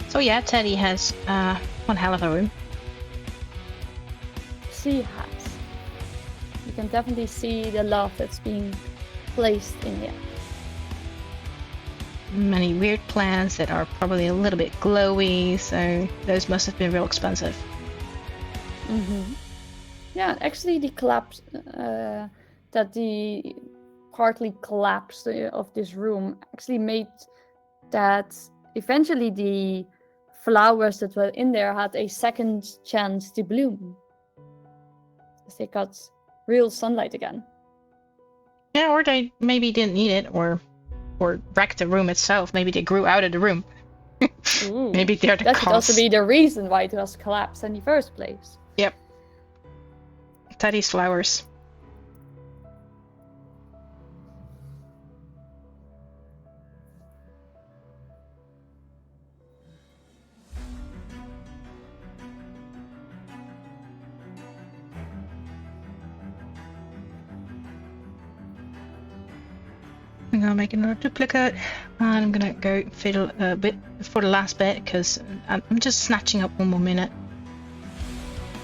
So yeah, Teddy has one hell of a room. She has. You can definitely see the love that's being placed in here. Many weird plants that are probably a little bit glowy, so those must have been real expensive. Yeah, actually the collapse, that the partly collapse of this room actually made that eventually the flowers that were in there had a second chance to bloom. Because they got real sunlight again. Yeah, or they maybe didn't need it, or wrecked the room itself. Maybe they grew out of the room. Ooh, maybe they're the that cause. could also be the reason why it was collapsed in the first place. Yep. Teddy's flowers. I'm gonna make another duplicate, and I'm gonna go fiddle a bit for the last bit because I'm just snatching up one more minute.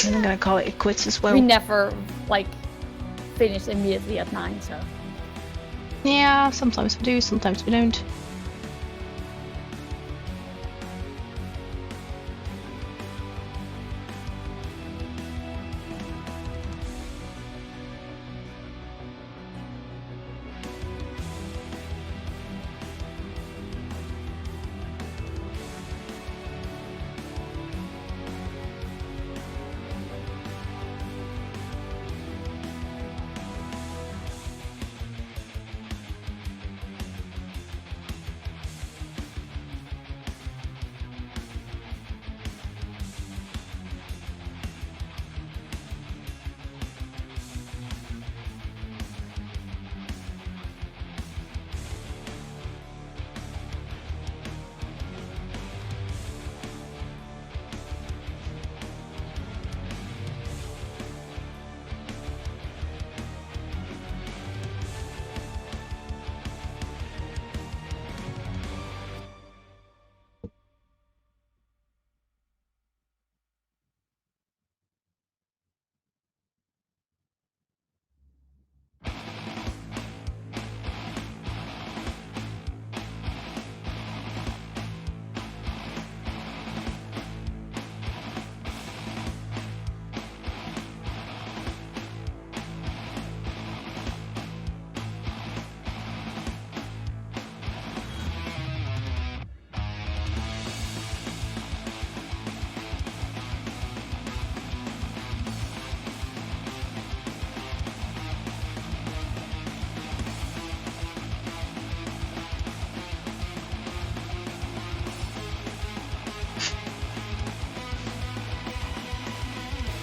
And I'm gonna call it quits as well. We never finish immediately at 9, so. Yeah, sometimes we do, sometimes we don't.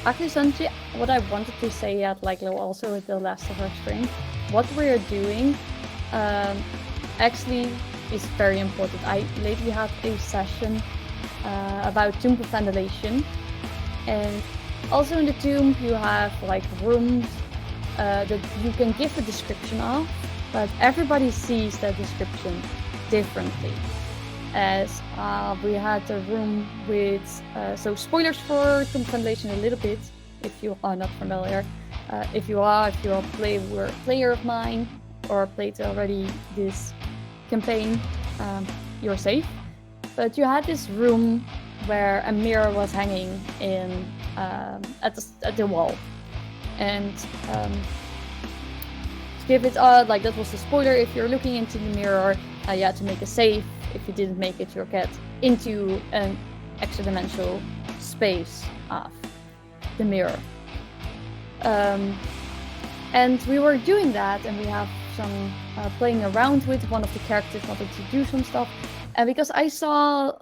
Actually, Sansji, what I wanted to say at also at the last of our stream, what we're doing actually is very important. I lately had a session about tomb ventilation, and also in the tomb you have rooms that you can give a description of, but everybody sees that description differently. As we had a room with, so spoilers for tomb ventilation a little bit, if you are not familiar. If you're a player of mine or played already this campaign, you're safe. But you had this room where a mirror was hanging in at the wall, and to give it that was a spoiler. If you're looking into the mirror, you had to make a save. If you didn't make it, you'll get into an extra-dimensional space of the mirror. And we were doing that, and we have some playing around with one of the characters, wanted to do some stuff. And because I saw,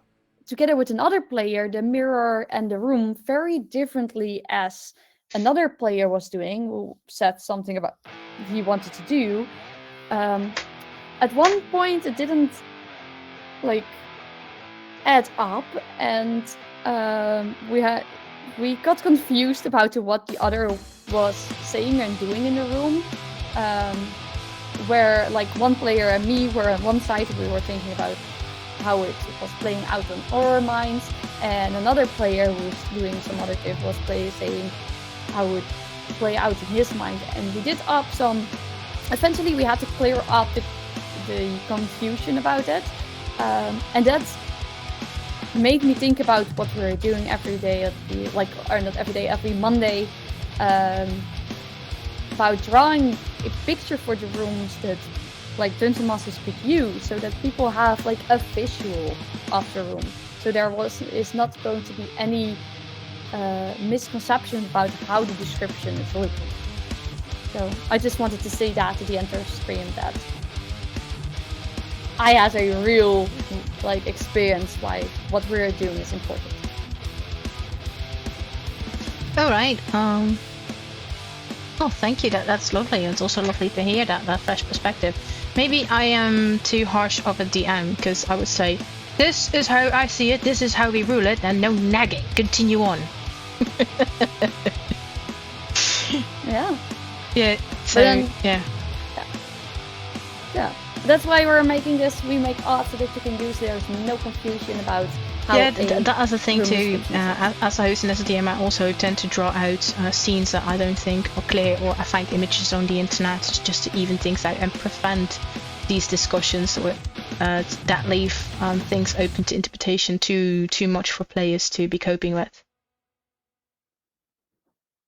together with another player, the mirror and the room very differently as another player was doing, who said something about he wanted to do. At one point, it didn't add up, and we got confused about what the other was saying and doing in the room. Where one player and me were on one side, we were thinking about how it was playing out on our minds, and another player who was doing some other thing was saying how it would play out in his mind. And we did up some. Eventually, we had to clear up the confusion about it. And that made me think about what we were doing every day at the not every day, every Monday about drawing a picture for the rooms that like Dungeon Masters could use, so that people have like a visual of the room. So there is not going to be any misconception about how the description is looking. So I just wanted to say that at the end of the stream, that I had a real like experience why what we're doing is important. All right. Oh, thank you. That's lovely. It's also lovely to hear that fresh perspective. Maybe I am too harsh of a DM, because I would say, this is how I see it, this is how we rule it, and no nagging. Continue on. Yeah. Yeah. So then, yeah. Yeah. That's why we're making this. We make art so that you can use. There's no confusion about how. Yeah, that is the thing too. As a host and as a DM, I also tend to draw out scenes that I don't think are clear, or I find images on the internet just to even things out and prevent these discussions that leave things open to interpretation too much for players to be coping with.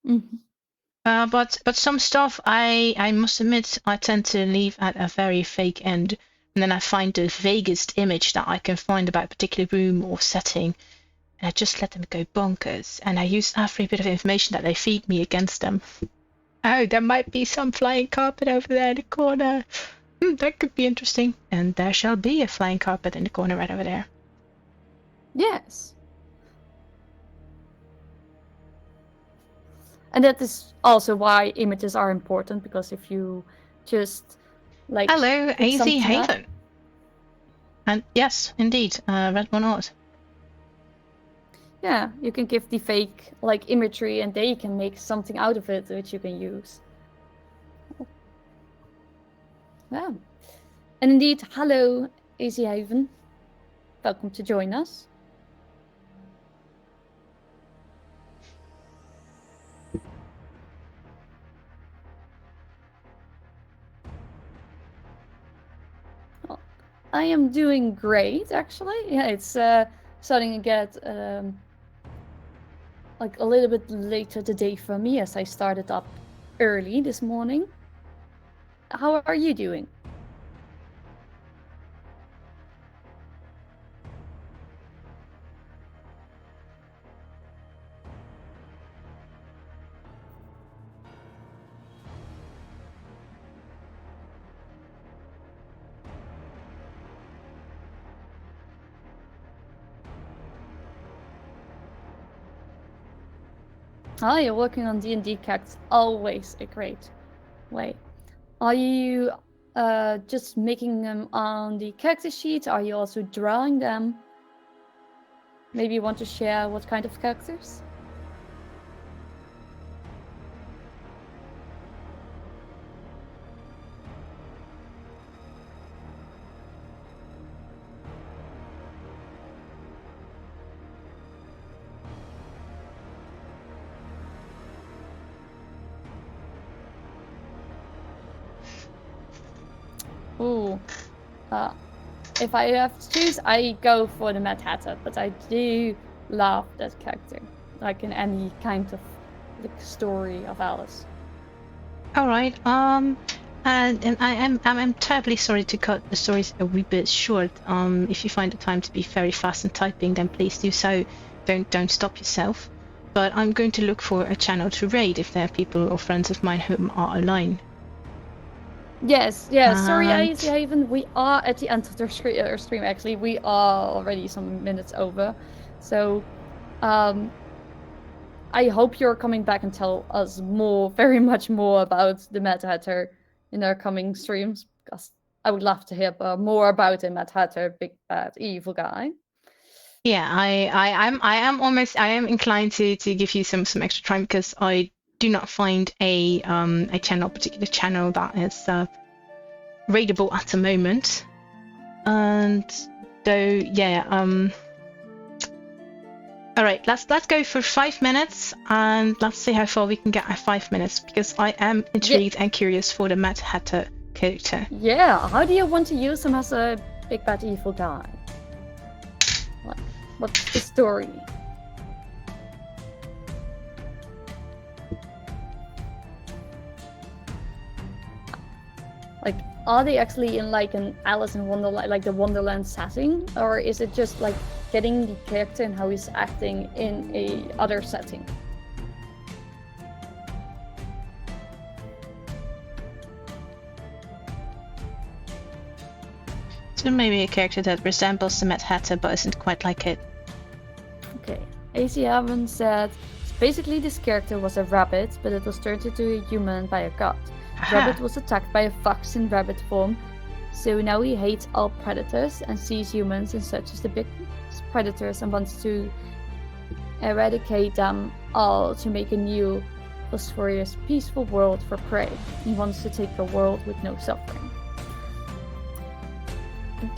Mm-hmm. But some stuff I must admit I tend to leave at a very vague end, and then I find the vaguest image that I can find about a particular room or setting, and I just let them go bonkers, and I use every bit of information that they feed me against them. Oh, there might be some flying carpet over there in the corner. That could be interesting. And there shall be a flying carpet in the corner right over there. Yes. And that is also why images are important, because if you just like... Hello, AZ Haven. And yes, indeed, RedOneArt. Yeah, you can give the fake like imagery and they can make something out of it which you can use. Yeah. And indeed, hello, AZ Haven. Welcome to join us. Well, I am doing great, actually. Yeah, it's starting to get like a little bit later the day for me, as I started up early this morning. How are you doing? Oh, you're working on D&D characters. Always a great way. Are you just making them on the character sheet? Are you also drawing them? Maybe you want to share what kind of characters? Ooh. If I have to choose, I go for the Mad Hatter, but I do love that character, like in any kind of like story of Alice. All right. And I'm terribly sorry to cut the stories a wee bit short. If you find the time to be very fast in typing, then please do so. Don't stop yourself. But I'm going to look for a channel to raid if there are people or friends of mine whom are online. Yes. Sorry, AZ Haven. We are at the end of the stream. Actually, we are already some minutes over. So, I hope you're coming back and tell us very much more about the Mad Hatter in our coming streams, because I would love to hear more about the Mad Hatter, big bad evil guy. Yeah, I am inclined to give you some extra time, because I do not find a particular channel that is raidable at the moment. And though, yeah, all right, let's go for 5 minutes, and let's see how far we can get at 5 minutes, because I am intrigued and curious for the Mad Hatter character. Yeah, how do you want to use him as a big bad evil guy? What's the story? are they actually in like an Alice in Wonderland, like the Wonderland setting, or is it just like getting the character and how he's acting in a other setting? So maybe a character that resembles the Mad Hatter but isn't quite like it. Okay, AC Haven said, basically this character was a rabbit, but it was turned into a human by a god. Rabbit was attacked by a fox in rabbit form, so now he hates all predators and sees humans and such as the big predators and wants to eradicate them all to make a new, prosperous, peaceful world for prey. He wants to take a world with no suffering.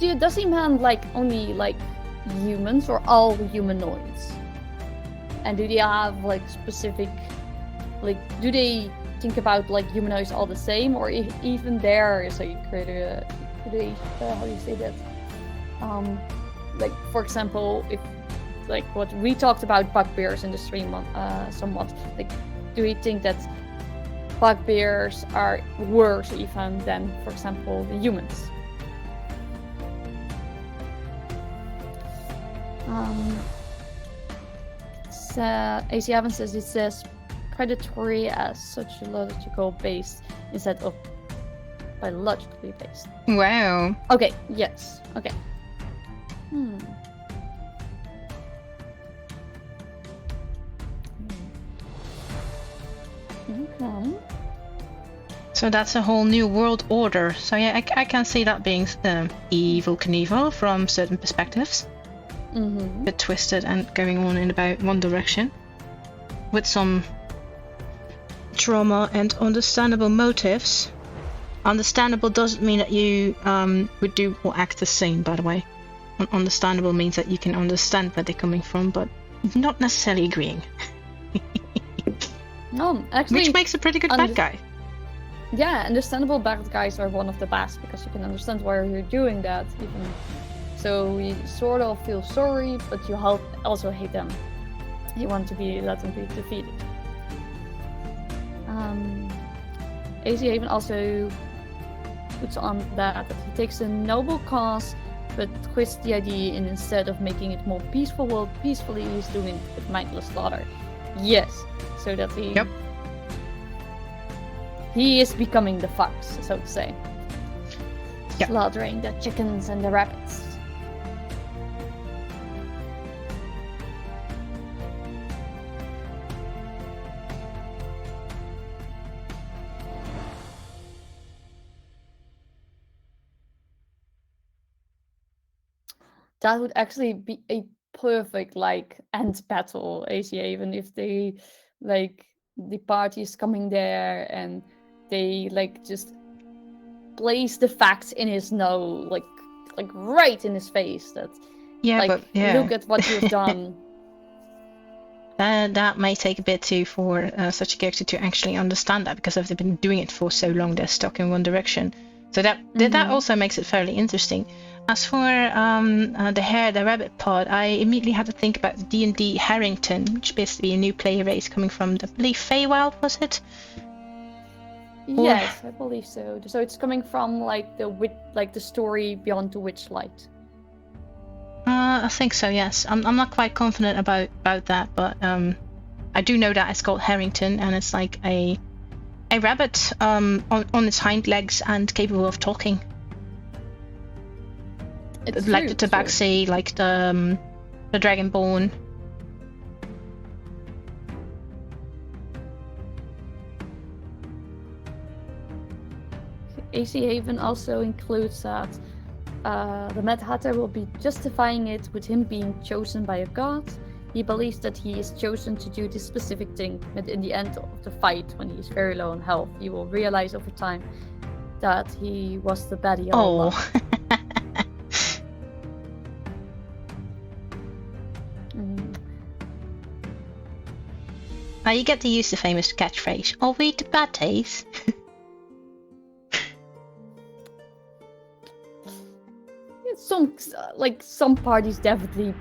Does he mean like only like humans or all humanoids? And do they have like specific, like do they think about like humanoids all the same, or even there is a greater, how do you say that? Like for example, if like what we talked about bugbears in the stream somewhat, like do we think that bugbears are worse even than, for example, the humans? AC Evans says it says predatory as such a logical base instead of biologically based. Wow. Okay, yes. Okay. Okay. So that's a whole new world order. So yeah, I can see that being evil Knievel from certain perspectives. A bit twisted and going on in about one direction. With some trauma and understandable motives. Understandable doesn't mean that you would do or act the same, by the way. Understandable means that you can understand where they're coming from, but not necessarily agreeing. No, actually, which makes a pretty good bad guy. Yeah, understandable bad guys are one of the best because you can understand why you're doing that. Even so, you sort of feel sorry, but you also hate them. You want to let them be defeated. AC Haven also puts on that he takes a noble cause, but twists the idea, and instead of making it more peaceful world peacefully, he's doing it with mindless slaughter. Yes, so that he is becoming the fox, so to say. Yep. Slaughtering the chickens and the rabbits. That would actually be a perfect like end battle, AC Haven, if they like the party is coming there and they like just place the facts in his nose, like right in his face. That look at what you've done. That may take a bit too for such a character to actually understand that, because if they've been doing it for so long, they're stuck in one direction. So that also makes it fairly interesting. As for the rabbit part, I immediately had to think about the D&D Harrington, which is basically a new player race coming from, I believe, Feywild, was it? Yes, I believe so. So it's coming from like the story Beyond the Witchlight. I think so, yes. I'm not quite confident about that, but I do know that it's called Harrington, and it's like a rabbit on its hind legs and capable of talking. It's like true, the Tabaxi, like the Dragonborn. AC Haven also includes that the Mad Hatter will be justifying it with him being chosen by a god. He believes that he is chosen to do this specific thing, but in the end of the fight, when he is very low on health, he will realize over time that he was the baddie all along. You get to use the famous catchphrase, "Are we the baddies?" Some parties definitely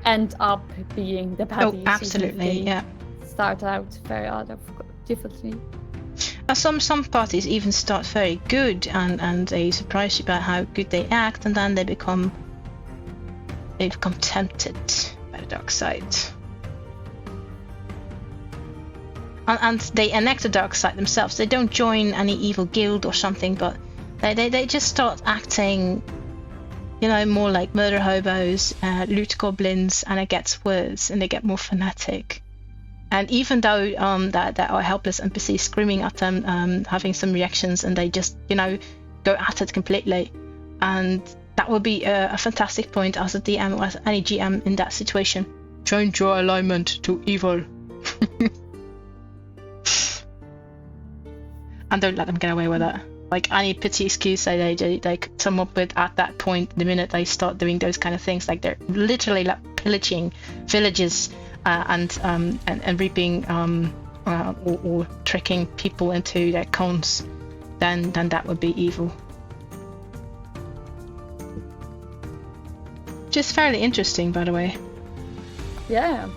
end up being the baddies. Oh, absolutely, yeah. Start out very differently. Some parties even start very good and they surprise you about how good they act, and then they become tempted by the dark side. And they enact the dark side themselves. They don't join any evil guild or something, but they just start acting, more like murder hobos, loot goblins, and it gets worse, and they get more fanatic. And even though that are helpless NPCs screaming at them, having some reactions, and they just, go at it completely. And that would be a fantastic point as a DM or as any GM in that situation. Change your alignment to evil. And don't let them get away with it. Like any petty excuse they come up with at that point, the minute they start doing those kind of things, like they're literally like pillaging villages and reaping or tricking people into their cons, then that would be evil. Which is fairly interesting, by the way. Yeah.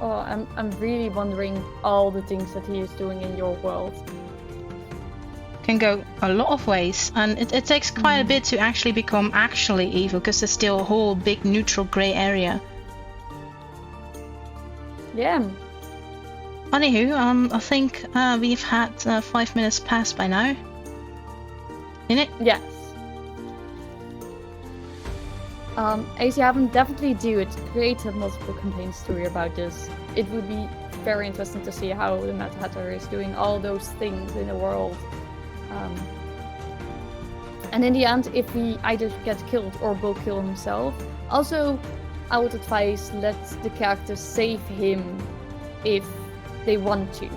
Oh, I'm really wondering all the things that he is doing in your world. Can go a lot of ways, and it takes quite a bit to actually become actually evil, because there's still a whole big neutral grey area. Yeah. Anywho, I think we've had 5 minutes pass by now. In it? Yes. AC, I would definitely do it. Create a multiple campaign story about this. It would be very interesting to see how the Mad Hatter is doing all those things in the world. And in the end, if he either gets killed or will kill himself, also I would advise let the characters save him if they want to,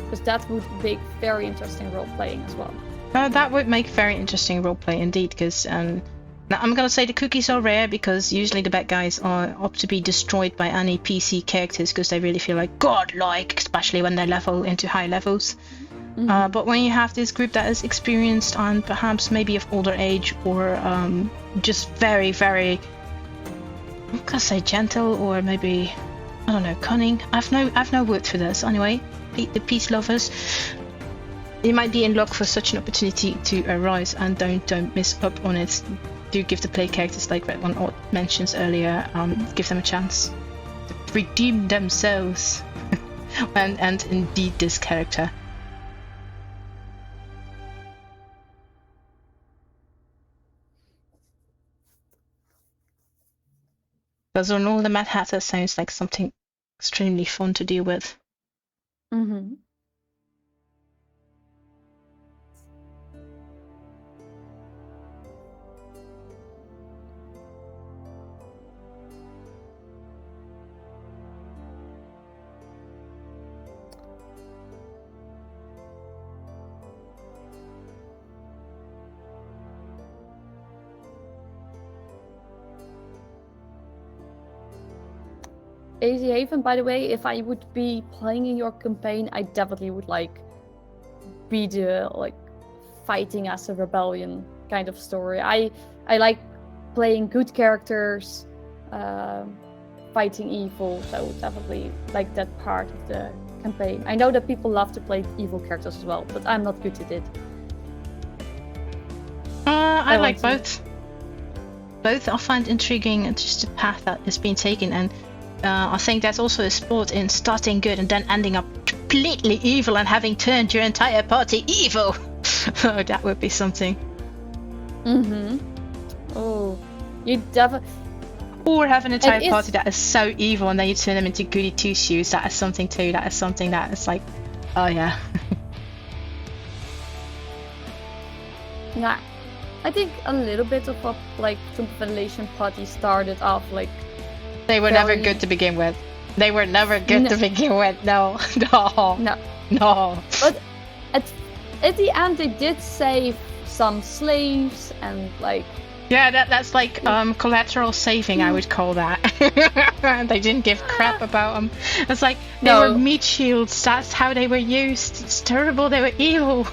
because that would make very interesting role playing as well. That would make very interesting roleplay indeed, because now I'm gonna say the cookies are rare, because usually the bad guys are up to be destroyed by any PC characters, because they really feel like godlike, especially when they level into high levels. But when you have this group that is experienced and perhaps maybe of older age, or just very, very, I'm gonna say gentle, or maybe, I don't know, cunning. I've no word for this. Anyway, the peace lovers, you might be in luck for such an opportunity to arise, and don't miss up on it. Do give the play characters, like RedOneArt mentions earlier, give them a chance to redeem themselves, and indeed this character. Because on all the Mad Hatter sounds like something extremely fun to deal with. Mm-hmm. AZ Haven, by the way, if I would be playing in your campaign, I definitely would be the fighting as a rebellion kind of story. I like playing good characters, fighting evil, so definitely like that part of the campaign. I know that people love to play evil characters as well, but I'm not good at it. I like both. Both I find intriguing, and just the path that is being taken, and I think that's also a sport in starting good and then ending up completely evil and having turned your entire party evil. Oh, that would be something. Mm-hmm. Oh, you definitely. Or have an entire party that is so evil and then you turn them into goody two-shoes. That is something too. That is something that is like, oh yeah. Yeah, I think a little bit of what Tomb of Annihilation party started off They were never good to begin with. They were never good to begin with. No. But at the end, they did save some slaves and Yeah, that's like collateral saving. I would call that. They didn't give crap about them. It's like they were meat shields. That's how they were used. It's terrible. They were evil.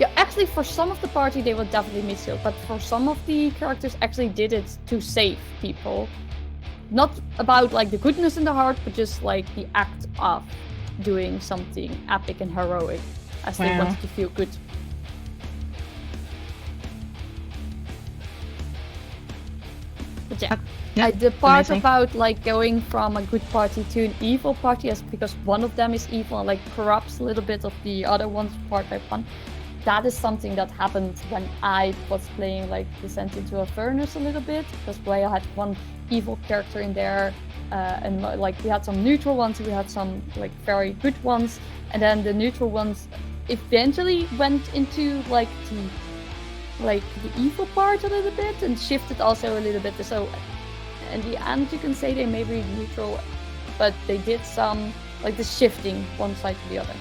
Yeah, actually, for some of the party, they were definitely meat shields. But for some of the characters, actually did it to save people. Not about the goodness in the heart, but just the act of doing something epic and heroic. as they wanted to feel good. But yeah, the part amazing. about like going from a good party to an evil party is because one of them is evil and like corrupts a little bit of the other one's part by one. That is something that happened when I was playing like Descent into Avernus a little bit, because I had one evil character in there, and like we had some neutral ones, we had some like very good ones, and then the neutral ones eventually went into like the evil part a little bit and shifted also a little bit. So in the end, you can say they may be neutral, but they did some like the shifting one side to the other.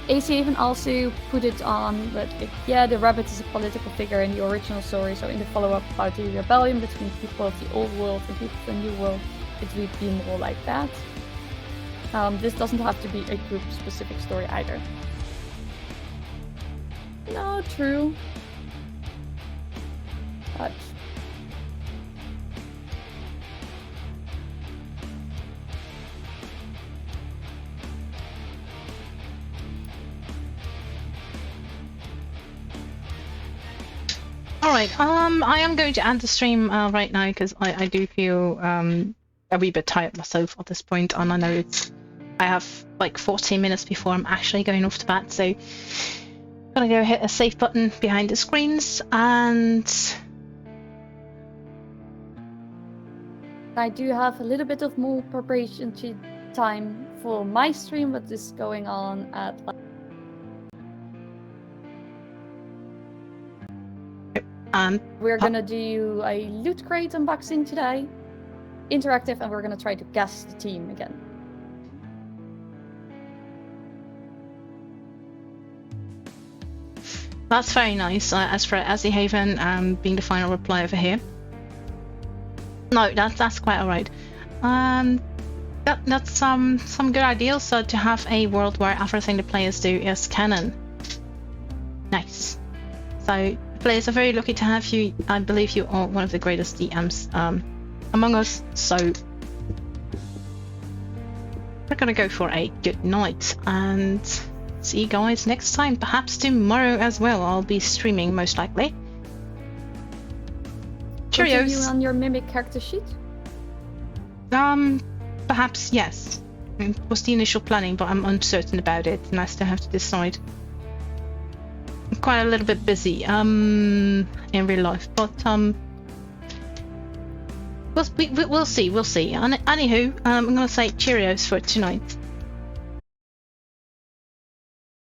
AC even also put it on that, yeah, the rabbit is a political figure in the original story, so in the follow-up about the rebellion between people of the old world and people of the new world, it would be more like that. This doesn't have to be a group-specific story either. No, true. But Alright, I am going to end the stream right now because I do feel a wee bit tired myself at this point, and I know I have like 14 minutes before I'm actually going off to bed, so I'm gonna go hit a save button behind the screens, and I do have a little bit of more preparation time for my stream, but this is going on at like we're gonna do a loot crate unboxing today, interactive, and we're gonna try to guess the team again. that's very nice. As for Azzy Haven being the final reply over here. No, that's quite alright. That's some good ideas. So to have a world where everything the players do is canon. Nice. So players are very lucky to have you. I believe you are one of the greatest DMs among us. So we're gonna go for a good night and see you guys next time. Perhaps tomorrow as well. I'll be streaming most likely. Cheerios. Continue on your mimic character sheet? Perhaps yes. It was the initial planning, but I'm uncertain about it, and I still have to decide. I'm quite a little bit busy in real life, but we'll see. Anywho, I'm gonna say cheerios for tonight.